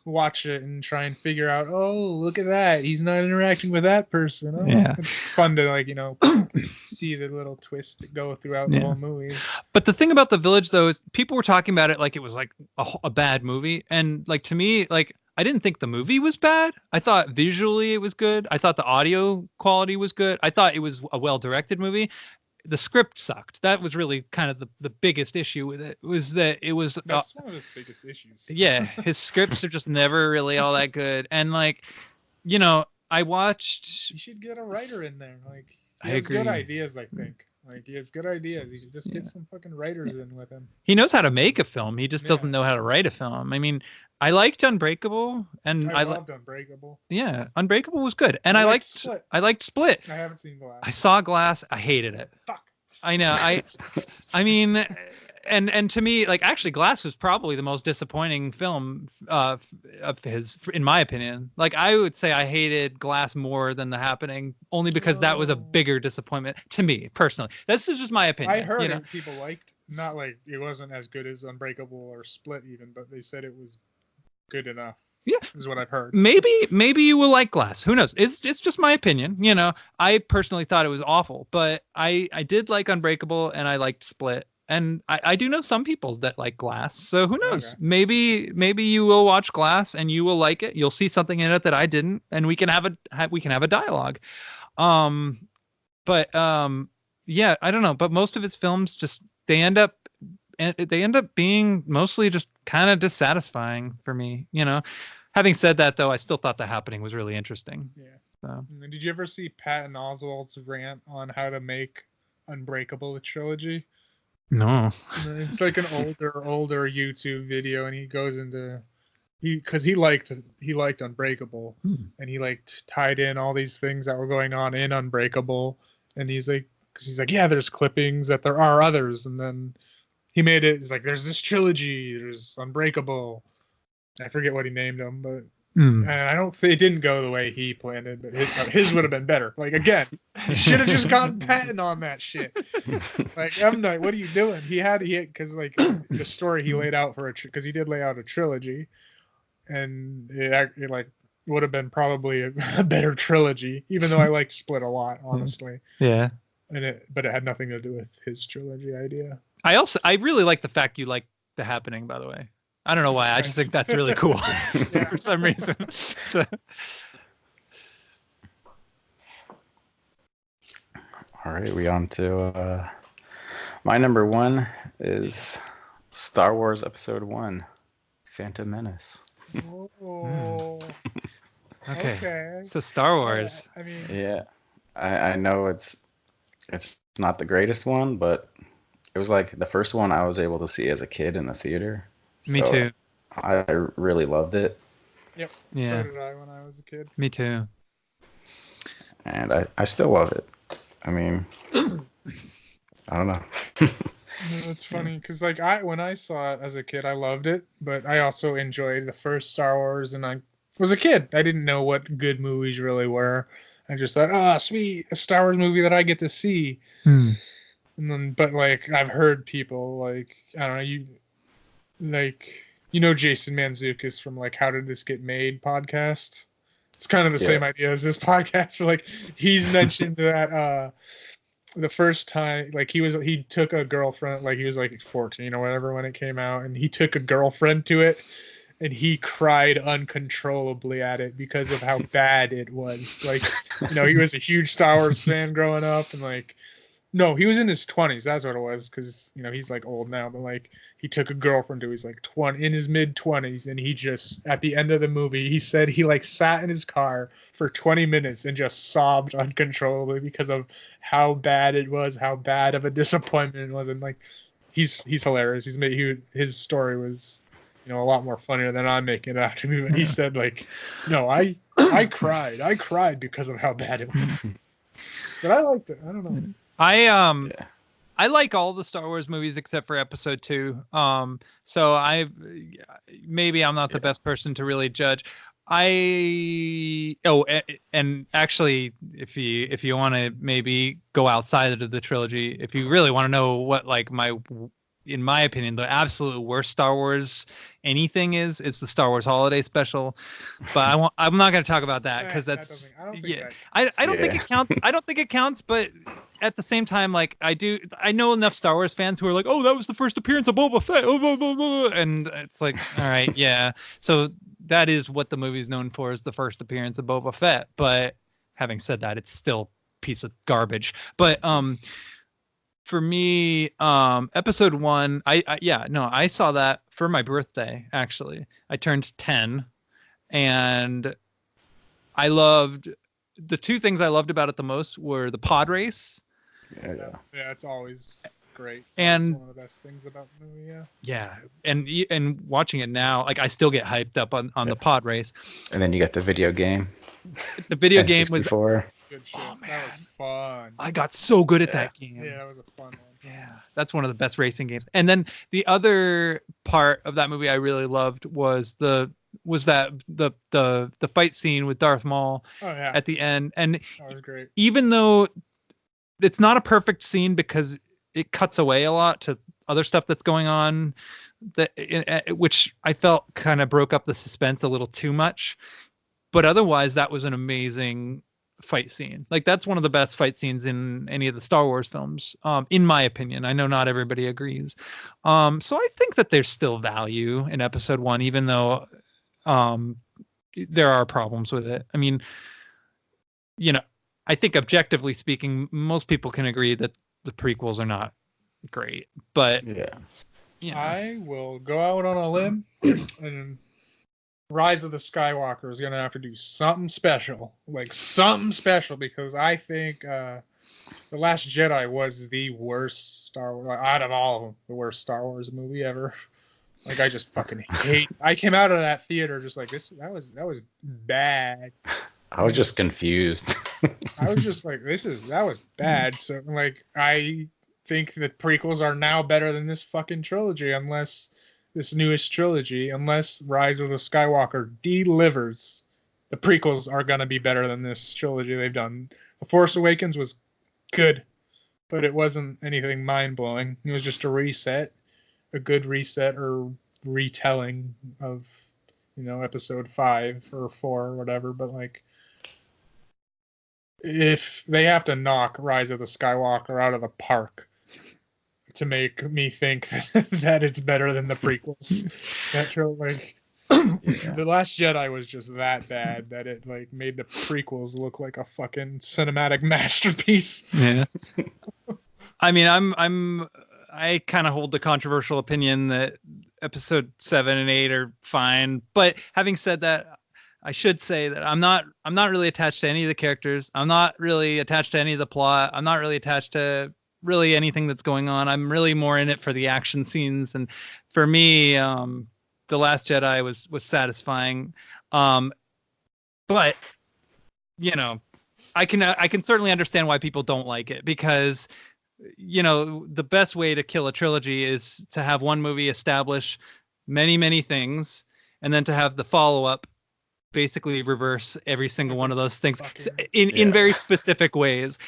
Speaker 3: watch it and try and figure out, oh, look at that, he's not interacting with that person. Oh,
Speaker 2: Yeah.
Speaker 3: It's fun to like see the little twist go throughout the whole movie.
Speaker 2: But the thing about The Village though is people were talking about it like it was like a bad movie, and like to me, like I didn't think the movie was bad. I thought visually it was good. I thought the audio quality was good. I thought it was a well-directed movie. The script sucked. That was really kind of the biggest issue with it, was that it was
Speaker 3: That's one of his biggest issues.
Speaker 2: yeah, his scripts are just never really all that good. And like, I watched.
Speaker 3: You should get a writer in there. Like
Speaker 2: I
Speaker 3: he has good
Speaker 2: agree.
Speaker 3: ideas, I think. Like he has good ideas. He should just get some fucking writers in with him.
Speaker 2: He knows how to make a film. He just
Speaker 3: Yeah.
Speaker 2: doesn't know how to write a film. I mean, I liked Unbreakable, and
Speaker 3: I loved Unbreakable.
Speaker 2: yeah, Unbreakable was good, and
Speaker 3: I
Speaker 2: I
Speaker 3: liked
Speaker 2: liked
Speaker 3: Split.
Speaker 2: I liked Split.
Speaker 3: I haven't seen Glass.
Speaker 2: I saw Glass. I hated it.
Speaker 3: Fuck.
Speaker 2: I know. I mean, and to me, like actually, Glass was probably the most disappointing film of his, in my opinion. Like I would say I hated Glass more than The Happening, only because that was a bigger disappointment to me personally. This is just my opinion.
Speaker 3: I heard
Speaker 2: you know?
Speaker 3: it people liked. Not like it wasn't as good as Unbreakable or Split even, but they said it was good enough.
Speaker 2: Yeah.
Speaker 3: Is what I've heard.
Speaker 2: Maybe you will like Glass. Who knows? It's just my opinion. I personally thought it was awful, but I did like Unbreakable and I liked Split. And I do know some people that like Glass. So who knows?
Speaker 3: Okay.
Speaker 2: Maybe you will watch Glass and you will like it. You'll see something in it that I didn't, and we can have a dialogue. Yeah, I don't know, but most of his films they end up being mostly just kind of dissatisfying for me, Having said that, though, I still thought The Happening was really interesting.
Speaker 3: Yeah.
Speaker 2: So.
Speaker 3: And did you ever see Patton Oswalt's rant on how to make Unbreakable a trilogy?
Speaker 2: No.
Speaker 3: It's like an older YouTube video, and he goes into because he liked Unbreakable, and he tied in all these things that were going on in Unbreakable, and he's like, yeah, there's clippings that there are others, and then he made it. He's like, there's this trilogy, there's Unbreakable. I forget what he named them, but and I don't think it didn't go the way he planned it, but his would have been better. Like again, you should have just gotten Patton on that shit. Like M. Night, what are you doing? Because like the story he laid out because he did lay out a trilogy, and it like would have been probably a better trilogy, even though I liked Split a lot, honestly.
Speaker 2: Yeah.
Speaker 3: But it had nothing to do with his trilogy idea.
Speaker 2: I really like the fact you like The Happening, by the way. I don't know why. I just think that's really cool for some reason. So.
Speaker 4: All right, we on to my number one is Star Wars Episode 1, Phantom Menace.
Speaker 3: Oh.
Speaker 2: Okay. So Star Wars.
Speaker 3: I mean,
Speaker 4: yeah, I know it's not the greatest one, but it was like the first one I was able to see as a kid in the theater.
Speaker 2: Me too.
Speaker 4: I really loved it.
Speaker 3: Yep.
Speaker 2: Yeah.
Speaker 3: So did I when I was a kid.
Speaker 2: Me too.
Speaker 4: And I still love it. I mean, I don't know.
Speaker 3: It's funny because when I saw it as a kid, I loved it, but I also enjoyed the first Star Wars, and I was a kid. I didn't know what good movies really were. I just thought, sweet, a Star Wars movie that I get to see. And then, but I've heard people I don't know, Jason Mantzoukas from How Did This Get Made podcast. It's kind of the same idea as this podcast, but he's mentioned that the first time he took a girlfriend, he was 14 or whatever when it came out, and he took a girlfriend to it, and he cried uncontrollably at it because of how bad it was. He was a huge Star Wars fan growing up, and no, he was in his 20s. That's what it was, because he's old now. But he took a girlfriend to his 20 in his mid 20s, and he just at the end of the movie, he said he sat in his car for 20 minutes and just sobbed uncontrollably because of how bad it was, how bad of a disappointment it was, and he's hilarious. His story was a lot more funnier than I'm making it out to be. But he said no, I cried because of how bad it was. But I liked it. I don't know.
Speaker 4: Yeah.
Speaker 2: I like all the Star Wars movies except for Episode 2. So maybe I'm not the best person to really judge. And actually, if you want to maybe go outside of the trilogy, if you really want to know what like in my opinion, the absolute worst Star Wars anything is, it's the Star Wars Holiday Special. But I'm not going to talk about that because that's
Speaker 3: I don't think
Speaker 2: yeah.
Speaker 3: that.
Speaker 2: I don't think it counts. I don't think it counts, but at the same time, like I know enough Star Wars fans who are like, oh, that was the first appearance of Boba Fett, oh, blah, blah, blah. And it's like, all right, yeah. So that is what the movie's known for, is the first appearance of Boba Fett. But having said that, it's still a piece of garbage. But for me, Episode 1, I saw that for my birthday. Actually, I turned 10, and I loved the two things I loved about it the most were the pod race.
Speaker 4: Yeah.
Speaker 3: Yeah, it's always great.
Speaker 2: And
Speaker 3: it's one of the best things about the movie.
Speaker 2: Yeah, and watching it now, like I still get hyped up on the pod race.
Speaker 4: And then you got the video game.
Speaker 2: The video game was
Speaker 4: N64.
Speaker 3: It's good shit.
Speaker 2: Oh,
Speaker 3: That was fun.
Speaker 2: I got so good at that game.
Speaker 3: Yeah, that was a fun one.
Speaker 2: Yeah, that's one of the best racing games. And then the other part of that movie I really loved was the fight scene with Darth Maul
Speaker 3: Oh yeah,
Speaker 2: at the end. And
Speaker 3: that was great.
Speaker 2: even though it's not a perfect scene because it cuts away a lot to other stuff that's going on, which I felt kind of broke up the suspense a little too much. But otherwise, that was an amazing fight scene. Like that's one of the best fight scenes in any of the Star Wars films, in my opinion. I know not everybody agrees. So I think that there's still value in Episode 1, even though there are problems with it. I mean, I think objectively speaking, most people can agree that the prequels are not great. But
Speaker 4: Yeah.
Speaker 3: I will go out on a limb and Rise of the Skywalker is going to have to do something special. Like something special, because I think The Last Jedi was the worst Star Wars, out of all of them, the worst Star Wars movie ever. Like I just fucking hate. I came out of that theater just like this. That was bad.
Speaker 4: I was just confused.
Speaker 3: I was just like, that was bad. So like, I think the prequels are now better than this fucking trilogy, unless this newest trilogy, unless Rise of the Skywalker delivers. The prequels are gonna be better than this trilogy they've done. The Force Awakens was good, but it wasn't anything mind blowing. It was just a reset, a good reset or retelling of, Episode 5 or 4 or whatever. But like, if they have to knock Rise of the Skywalker out of the park to make me think that it's better than the prequels, The Last Jedi was just that bad that it like made the prequels look like a fucking cinematic masterpiece.
Speaker 2: yeah. I mean, I kind of hold the controversial opinion that Episode 7 and 8 are fine, but having said that, I should say that I'm not really attached to any of the characters. I'm not really attached to any of the plot. I'm not really attached to really anything that's going on. I'm really more in it for the action scenes. And for me, The Last Jedi was satisfying. But I can certainly understand why people don't like it, because the best way to kill a trilogy is to have one movie establish many, many things, and then to have the follow-up basically reverse every single one of those things in very specific ways,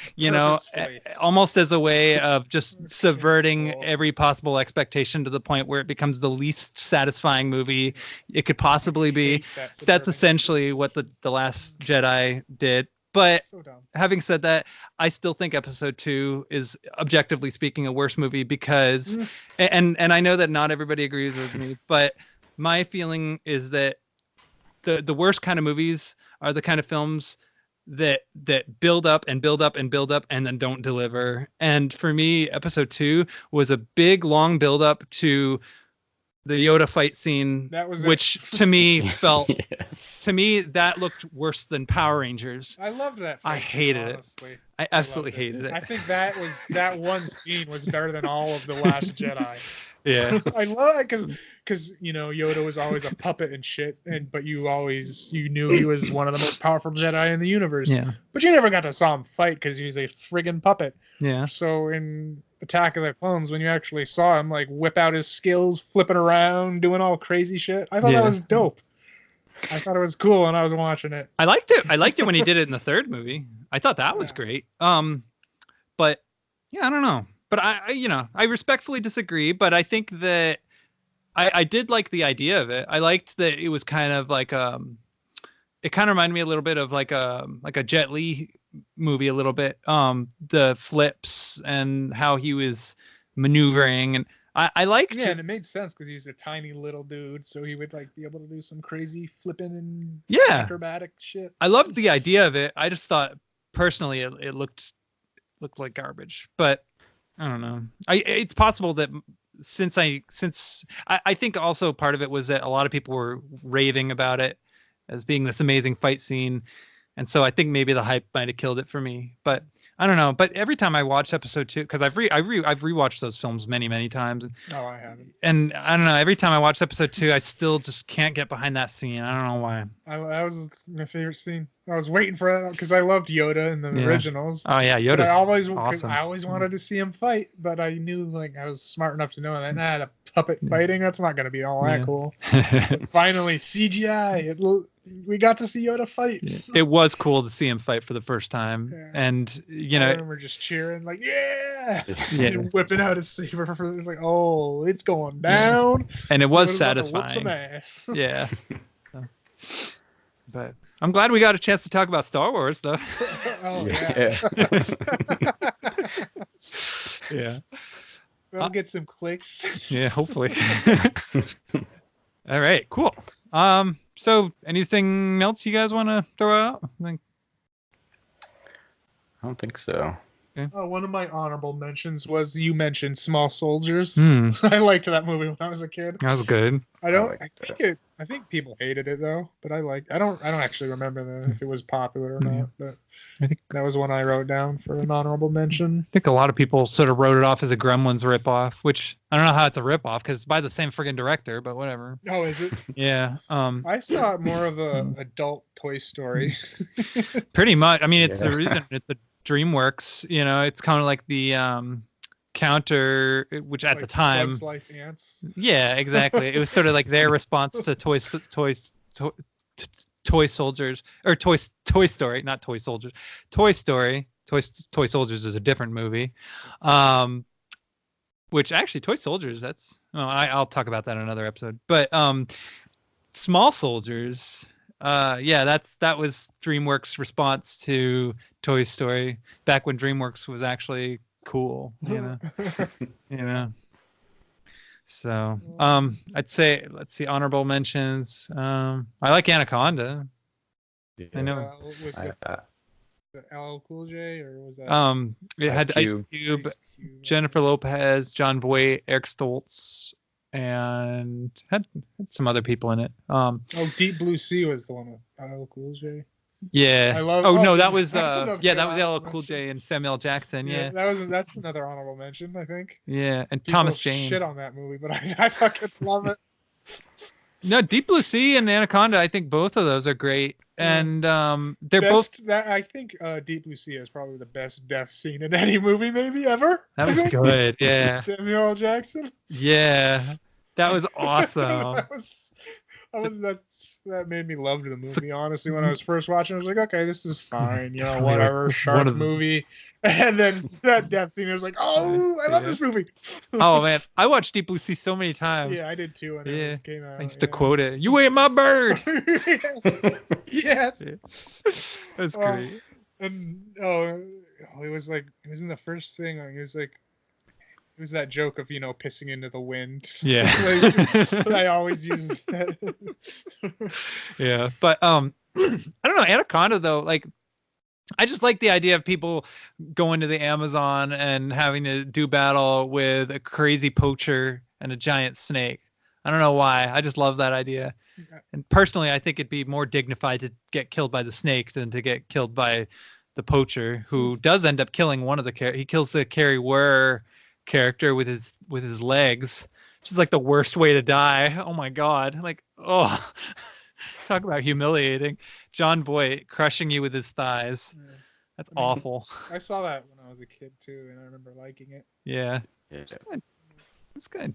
Speaker 2: almost as a way of just subverting every possible expectation to the point where it becomes the least satisfying movie it could possibly be. That's essentially what the Last Jedi did. But having said that, I still think Episode 2 is, objectively speaking, a worse movie because, and I know that not everybody agrees with me, but my feeling is that the worst kind of movies are the kind of films that build up and build up and build up and then don't deliver. And for me, Episode 2 was a big, long build up to the Yoda fight scene, which to me felt, to me, that looked worse than Power Rangers.
Speaker 3: I loved that.
Speaker 2: I hated it. I absolutely hated it.
Speaker 3: I think that one scene was better than all of The Last Jedi.
Speaker 2: Yeah.
Speaker 3: I love it because Yoda was always a puppet and shit, but you knew he was one of the most powerful Jedi in the universe.
Speaker 2: Yeah.
Speaker 3: But you never got to saw him fight because he was a friggin' puppet.
Speaker 2: Yeah.
Speaker 3: So in Attack of the Clones, when you actually saw him like whip out his skills, flipping around, doing all crazy shit, I thought
Speaker 2: Yeah.
Speaker 3: that was dope. I thought it was cool when I was watching it.
Speaker 2: I liked it. I liked it when he did it in the third movie. I thought that was
Speaker 3: Yeah.
Speaker 2: great. But yeah, I don't know. But I respectfully disagree. But I think that I did like the idea of it. I liked that it was kind of like it kind of reminded me a little bit of like a Jet Li movie a little bit. The flips and how he was maneuvering, and I liked.
Speaker 3: Yeah, and it made sense because he's a tiny little dude, so he would like be able to do some crazy flipping and
Speaker 2: Yeah.
Speaker 3: acrobatic shit.
Speaker 2: I loved the idea of it. I just thought personally it looked like garbage. But I don't know. It's possible that since I think also part of it was that a lot of people were raving about it as being this amazing fight scene, and so I think maybe the hype might have killed it for me. But I don't know. But every time I watch episode 2, because I've rewatched those films many times,
Speaker 3: Oh, I haven't.
Speaker 2: and I don't know. Every time I watch episode 2, I still just can't get behind that scene. I don't know why.
Speaker 3: That was my favorite scene. I was waiting for that because I loved Yoda in the
Speaker 2: Yeah.
Speaker 3: originals.
Speaker 2: Oh yeah,
Speaker 3: But
Speaker 2: Yoda's
Speaker 3: I
Speaker 2: awesome.
Speaker 3: always wanted to see him fight, but I knew like I was smart enough to know that the puppet fighting, that's not going to be all that
Speaker 2: Yeah.
Speaker 3: cool. Finally, CGI. We got to see Yoda fight.
Speaker 2: It was cool to see him fight for the first time,
Speaker 3: Yeah.
Speaker 2: and
Speaker 3: I remember just cheering like, yeah,
Speaker 2: Yeah.
Speaker 3: and whipping out his saber for like, oh, it's going down.
Speaker 2: and it was
Speaker 3: Yoda's about to whoop some
Speaker 2: satisfying.
Speaker 3: ass.
Speaker 2: Yeah. So, but I'm glad we got a chance to talk about Star Wars, though.
Speaker 3: Oh yeah.
Speaker 2: Yeah.
Speaker 3: That'll get some clicks.
Speaker 2: Yeah. Hopefully. All right. Cool. So anything else you guys want to throw out? Like,
Speaker 4: I don't think so.
Speaker 3: Oh, one of my honorable mentions was you mentioned Small Soldiers.
Speaker 2: Hmm.
Speaker 3: I liked that movie when I was a kid.
Speaker 2: that was good.
Speaker 3: I think people hated it though, but I don't actually remember if it was popular or not, but
Speaker 2: I think-
Speaker 3: that was one I wrote down for an honorable mention.
Speaker 2: I think a lot of people sort of wrote it off as a Gremlins ripoff, which I don't know how it's a ripoff because it's by the same friggin' director, but whatever.
Speaker 3: Oh, is it?
Speaker 2: Yeah.
Speaker 3: I saw it more of a adult Toy Story.
Speaker 2: Pretty much. I mean, it's
Speaker 4: Yeah.
Speaker 2: the reason it's a DreamWorks. It's kind of like the counter, which at
Speaker 3: Like
Speaker 2: the time,
Speaker 3: Bugs Life Ants.
Speaker 2: yeah, exactly. It was sort of like their response to Toy Soldiers or Toy Story, not Toy Soldiers. Toy Story. Toy Soldiers is a different movie. Which actually Toy Soldiers, I'll talk about that in another episode. But Small Soldiers, that was DreamWorks' response to Toy Story back when DreamWorks was actually cool, you know. So, I'd say, let's see, honorable mentions. I like Anaconda. I know.
Speaker 3: With
Speaker 4: I,
Speaker 3: the LL Cool J, or was that
Speaker 2: It had
Speaker 4: Ice
Speaker 2: Ice Cube,
Speaker 3: Ice Cube?
Speaker 2: Jennifer Lopez, John Voight, Eric Stoltz, and had some other people in it.
Speaker 3: Oh, Deep Blue Sea was the one with LL Cool J.
Speaker 2: Yeah.
Speaker 3: I love-
Speaker 2: Oh no,
Speaker 3: oh,
Speaker 2: that was
Speaker 3: that's another
Speaker 2: that was
Speaker 3: good
Speaker 2: LL
Speaker 3: honorable
Speaker 2: Cool J and Samuel L. Jackson. Yeah.
Speaker 3: That's another honorable mention, I think.
Speaker 2: Yeah, and
Speaker 3: People
Speaker 2: Thomas Jane.
Speaker 3: shit on that movie, but I fucking love it.
Speaker 2: No, Deep Blue Sea and Anaconda, I think both of those are great.
Speaker 3: Yeah.
Speaker 2: And they're both
Speaker 3: I think Deep Blue Sea is probably the best death scene in any movie maybe ever.
Speaker 2: that
Speaker 3: I
Speaker 2: was
Speaker 3: think.
Speaker 2: good. Yeah.
Speaker 3: Samuel L. Jackson.
Speaker 2: Yeah. That was awesome.
Speaker 3: that made me love the movie. Honestly, when I was first watching, I was like, okay, this is fine,
Speaker 2: Totally
Speaker 3: whatever,
Speaker 2: like
Speaker 3: shark
Speaker 2: one of the-
Speaker 3: movie. And then that death scene, I was like, oh, I love
Speaker 2: Yeah.
Speaker 3: this movie.
Speaker 2: Oh man, I watched Deep Blue Sea so many times.
Speaker 3: Yeah, I did too when
Speaker 2: Yeah.
Speaker 3: it first came out.
Speaker 2: I used to quote it. You ate my bird.
Speaker 3: Yes.
Speaker 2: That's
Speaker 3: Oh,
Speaker 2: great.
Speaker 3: And it was in the first thing. It was that joke of pissing into the wind.
Speaker 2: Yeah.
Speaker 3: I always use that.
Speaker 2: Yeah, but I don't know, Anaconda though, like I just like the idea of people going to the Amazon and having to do battle with a crazy poacher and a giant snake. I don't know why. I just love that idea. And personally, I think it'd be more dignified to get killed by the snake than to get killed by the poacher, who does end up killing one of the he kills the Carrie Wurr character with his legs. is like the worst way to die. Oh my god. Like, oh, talk about humiliating. John Boyd crushing you with his thighs.
Speaker 3: Yeah.
Speaker 2: That's
Speaker 3: I mean,
Speaker 2: awful.
Speaker 3: I saw that when I was a kid too, and I remember liking it.
Speaker 2: Yeah.
Speaker 4: Yeah.
Speaker 2: It's good. It's good.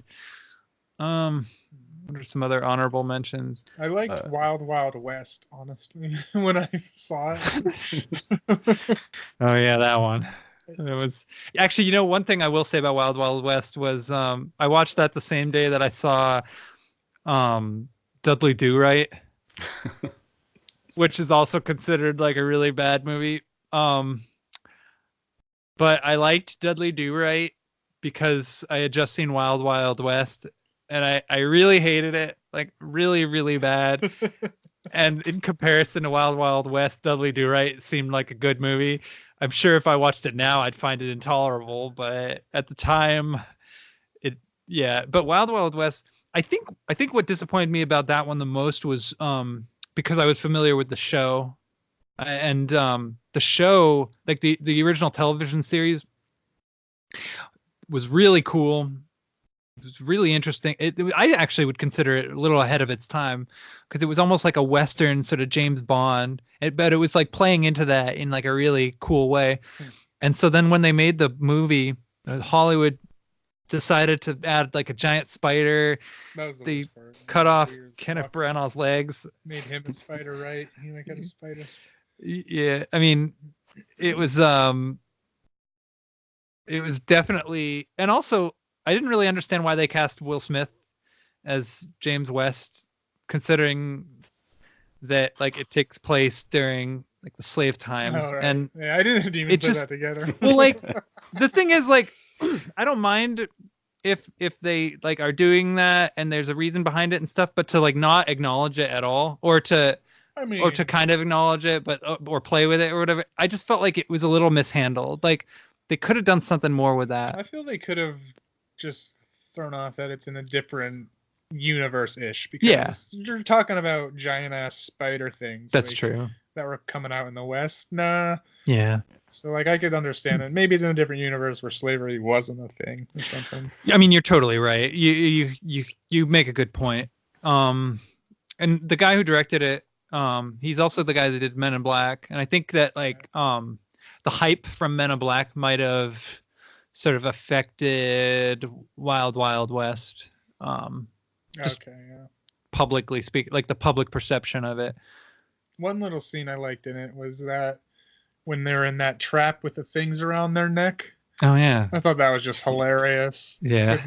Speaker 2: What are some other honorable mentions?
Speaker 3: I liked Wild Wild West, honestly, when I saw it.
Speaker 2: Oh yeah, that one. It was actually, one thing I will say about Wild Wild West was I watched that the same day that I saw Dudley Do-Right, which is also considered like a really bad movie. But I liked Dudley Do-Right because I had just seen Wild Wild West, and I really hated it, like really, really bad. And in comparison to Wild Wild West, Dudley Do-Right seemed like a good movie. I'm sure if I watched it now, I'd find it intolerable, but at the time, But Wild Wild West, I think what disappointed me about that one the most was because I was familiar with the show, and the show, like the original television series, was really cool. It was really interesting. I actually would consider it a little ahead of its time because it was almost like a Western sort of James Bond, but it was like playing into that in like a really cool way. And so then when they made the movie, Hollywood decided to add like a giant spider.
Speaker 3: That was the
Speaker 2: They
Speaker 3: worst part.
Speaker 2: cut off
Speaker 3: Weird
Speaker 2: Kenneth
Speaker 3: stuff.
Speaker 2: Branagh's legs.
Speaker 3: Made him a spider, right? He might get a spider.
Speaker 2: Yeah, I mean, it was definitely, and also I didn't really understand why they cast Will Smith as James West, considering that like it takes place during like the slave times.
Speaker 3: Oh, right.
Speaker 2: And
Speaker 3: yeah, I didn't even
Speaker 2: it
Speaker 3: put
Speaker 2: just-
Speaker 3: that together.
Speaker 2: well, like the thing is, like, I don't mind if they like are doing that and there's a reason behind it and stuff, but to like not acknowledge it at all, or to
Speaker 3: I mean,
Speaker 2: kind of acknowledge it but or play with it or whatever, I just felt like it was a little mishandled. Like they could have done something more with that.
Speaker 3: I feel they could have just thrown off that it's in a different universe-ish, because
Speaker 2: Yeah.
Speaker 3: you're talking about giant ass spider things.
Speaker 2: That's
Speaker 3: like,
Speaker 2: true.
Speaker 3: That were coming out in the West. Nah.
Speaker 2: Yeah.
Speaker 3: So like I could understand it. Maybe it's in a different universe where slavery wasn't a thing or something.
Speaker 2: I mean, you're totally right. You make a good point. And the guy who directed it, he's also the guy that did Men in Black, and I think that like the hype from Men in Black might have sort of affected Wild Wild West. Just-
Speaker 3: Okay, yeah.
Speaker 2: Publicly speak, like the public perception of it.
Speaker 3: One little scene I liked in it was that when they're in that trap with the things around their neck.
Speaker 2: Oh yeah.
Speaker 3: I thought that was just hilarious.
Speaker 2: Yeah.
Speaker 3: With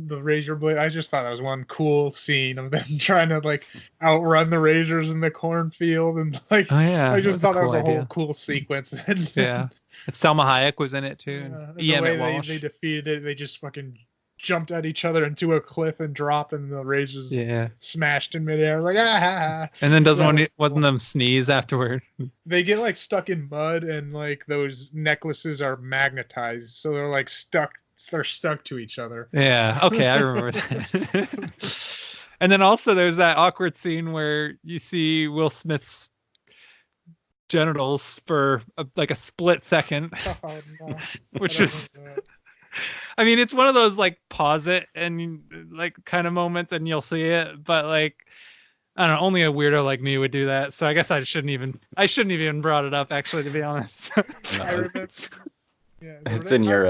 Speaker 3: the razor blade. I just thought that was one cool scene of them trying to like outrun the razors in the cornfield, and like
Speaker 2: Oh yeah.
Speaker 3: I just thought that was a
Speaker 2: idea.
Speaker 3: whole cool sequence.
Speaker 2: Yeah. And Selma Hayek was in it too.
Speaker 3: Yeah,
Speaker 2: And
Speaker 3: the
Speaker 2: Emmett
Speaker 3: way
Speaker 2: Walsh.
Speaker 3: they defeated it, they just fucking jumped at each other into a cliff and dropped, and the razors
Speaker 2: Yeah.
Speaker 3: smashed in midair. Like ah.
Speaker 2: And then
Speaker 3: That
Speaker 2: wasn't
Speaker 3: was cool.
Speaker 2: them sneeze afterward?
Speaker 3: They get like stuck in mud, and like those necklaces are magnetized, so they're like stuck. They're stuck to each other.
Speaker 2: Yeah. Okay, I remember that. And then also there's that awkward scene where you see Will Smith's genitals for like a split second,
Speaker 3: Oh, no.
Speaker 2: which
Speaker 3: I don't
Speaker 2: is,
Speaker 3: like that.
Speaker 2: I mean, it's one of those like pause it and like kind of moments and you'll see it, but like, I don't know, only a weirdo like me would do that. So I guess I shouldn't have even brought it up, actually, to be honest.
Speaker 3: I
Speaker 4: No,
Speaker 3: remember. Yeah,
Speaker 4: it's in your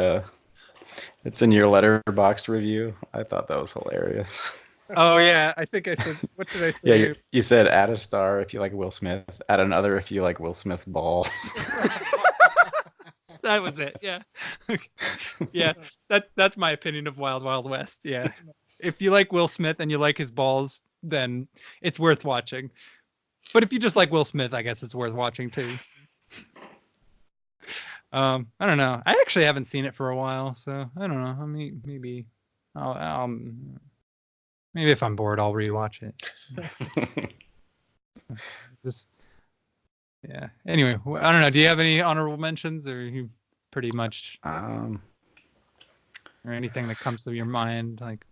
Speaker 4: Letterboxd review. I thought that was hilarious.
Speaker 2: Oh yeah, I think I said, what did I say?
Speaker 4: Yeah, you said add a star if you like Will Smith, add another if you like Will Smith's balls.
Speaker 2: That was it. Yeah. Yeah. That's my opinion of Wild Wild West. Yeah. If you like Will Smith and you like his balls, then it's worth watching. But if you just like Will Smith, I guess it's worth watching too. I don't know. I actually haven't seen it for a while, so I don't know. I mean, maybe maybe if I'm bored, I'll rewatch it. Just yeah. Anyway, I don't know. Do you have any honorable mentions, or you pretty much, or anything that comes to your mind? Like,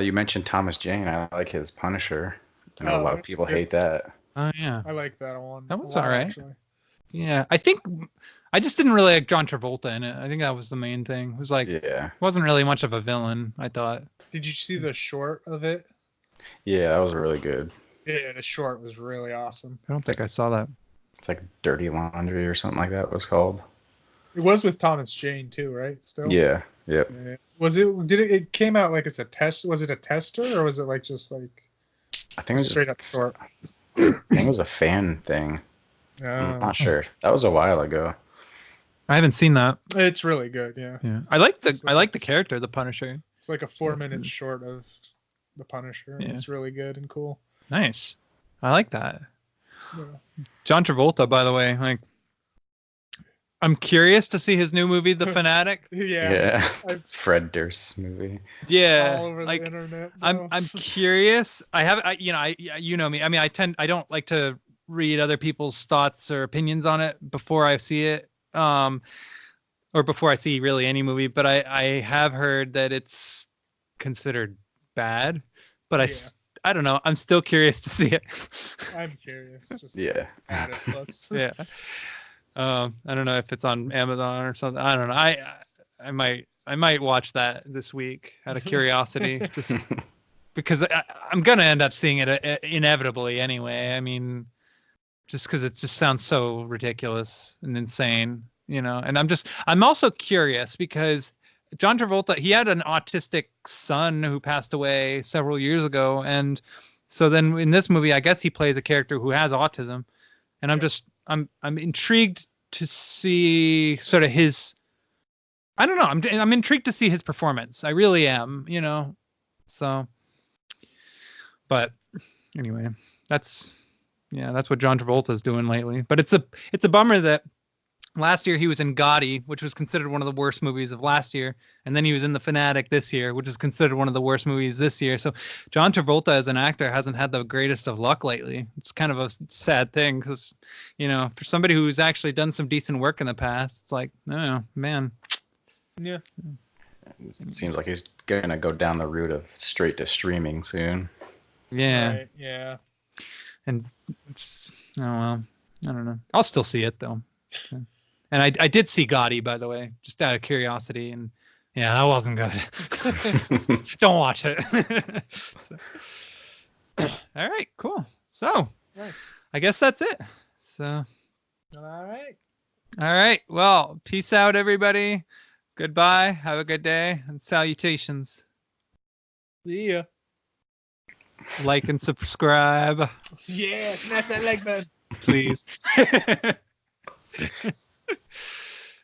Speaker 4: You mentioned Thomas Jane. I like his Punisher. I know a
Speaker 3: Oh,
Speaker 4: lot of
Speaker 3: that's
Speaker 4: people
Speaker 3: good.
Speaker 4: hate that.
Speaker 2: oh yeah,
Speaker 3: I like that one.
Speaker 2: That one's
Speaker 3: a lot,
Speaker 2: alright.
Speaker 3: actually.
Speaker 2: Yeah, I think I just didn't really like John Travolta in it. I think that was the main thing. It was like
Speaker 4: Yeah.
Speaker 2: wasn't really much of a villain, I thought.
Speaker 3: Did you see the short of it?
Speaker 4: Yeah, that was really good.
Speaker 3: Yeah, the short was really awesome.
Speaker 2: I don't think I saw that.
Speaker 4: It's like Dirty Laundry or something like that it was called.
Speaker 3: It was with Thomas Jane too, right? Still.
Speaker 4: Yeah. Yep.
Speaker 3: Yeah. Was it? Did it? It came out like it's a test. Was it a tester or was it like just like
Speaker 4: I think it was
Speaker 3: straight up short?
Speaker 4: I think it was a fan thing. I'm not sure. That was a while ago.
Speaker 2: I haven't seen that.
Speaker 3: It's really good. Yeah.
Speaker 2: Yeah, I like the character, the Punisher.
Speaker 3: It's like a 4-minute short of the Punisher. And
Speaker 2: Yeah.
Speaker 3: It's really good and cool.
Speaker 2: Nice. I like that.
Speaker 3: Yeah.
Speaker 2: John Travolta, by the way, like I'm curious to see his new movie, The Fanatic.
Speaker 3: Yeah. I've-
Speaker 4: Fred Durst movie.
Speaker 2: Yeah,
Speaker 3: all over
Speaker 2: like
Speaker 3: the internet.
Speaker 2: I'm curious. You know me. I mean, I don't like to read other people's thoughts or opinions on it before I see it, or before I see really any movie. But I have heard that it's considered bad. But I don't know. I'm still curious to see it.
Speaker 3: I'm curious. Just
Speaker 4: Yeah.
Speaker 3: how it looks.
Speaker 2: Yeah. I don't know if it's on Amazon or something. I don't know. I might watch that this week out of curiosity, just because I'm gonna end up seeing it inevitably anyway. I mean, just because it just sounds so ridiculous and insane, you know. And I'm also curious because John Travolta, he had an autistic son who passed away several years ago, and so then in this movie, I guess he plays a character who has autism, and I'm intrigued to see sort of his. I don't know. I'm intrigued to see his performance. I really am. You know. So. But anyway, that's what John Travolta is doing lately. But it's a bummer that last year he was in Gotti, which was considered one of the worst movies of last year, and then he was in The Fanatic this year, which is considered one of the worst movies this year. So John Travolta as an actor hasn't had the greatest of luck lately. It's kind of a sad thing because, you know, for somebody who's actually done some decent work in the past, it's like, oh man.
Speaker 3: Yeah.
Speaker 4: It seems like he's gonna go down the route of straight to streaming soon.
Speaker 2: Yeah.
Speaker 3: Right, yeah.
Speaker 2: And it's, oh well, I don't know. I'll still see it though. And I did see Gotti, by the way, just out of curiosity, and yeah, that wasn't good. Don't watch it. All right, cool. So
Speaker 3: Nice.
Speaker 2: I guess that's it. So
Speaker 3: All right.
Speaker 2: all right, well, peace out, everybody. Goodbye. Have a good day, and salutations.
Speaker 3: See ya.
Speaker 2: Like and subscribe,
Speaker 3: Yeah, smash that like button.
Speaker 2: please.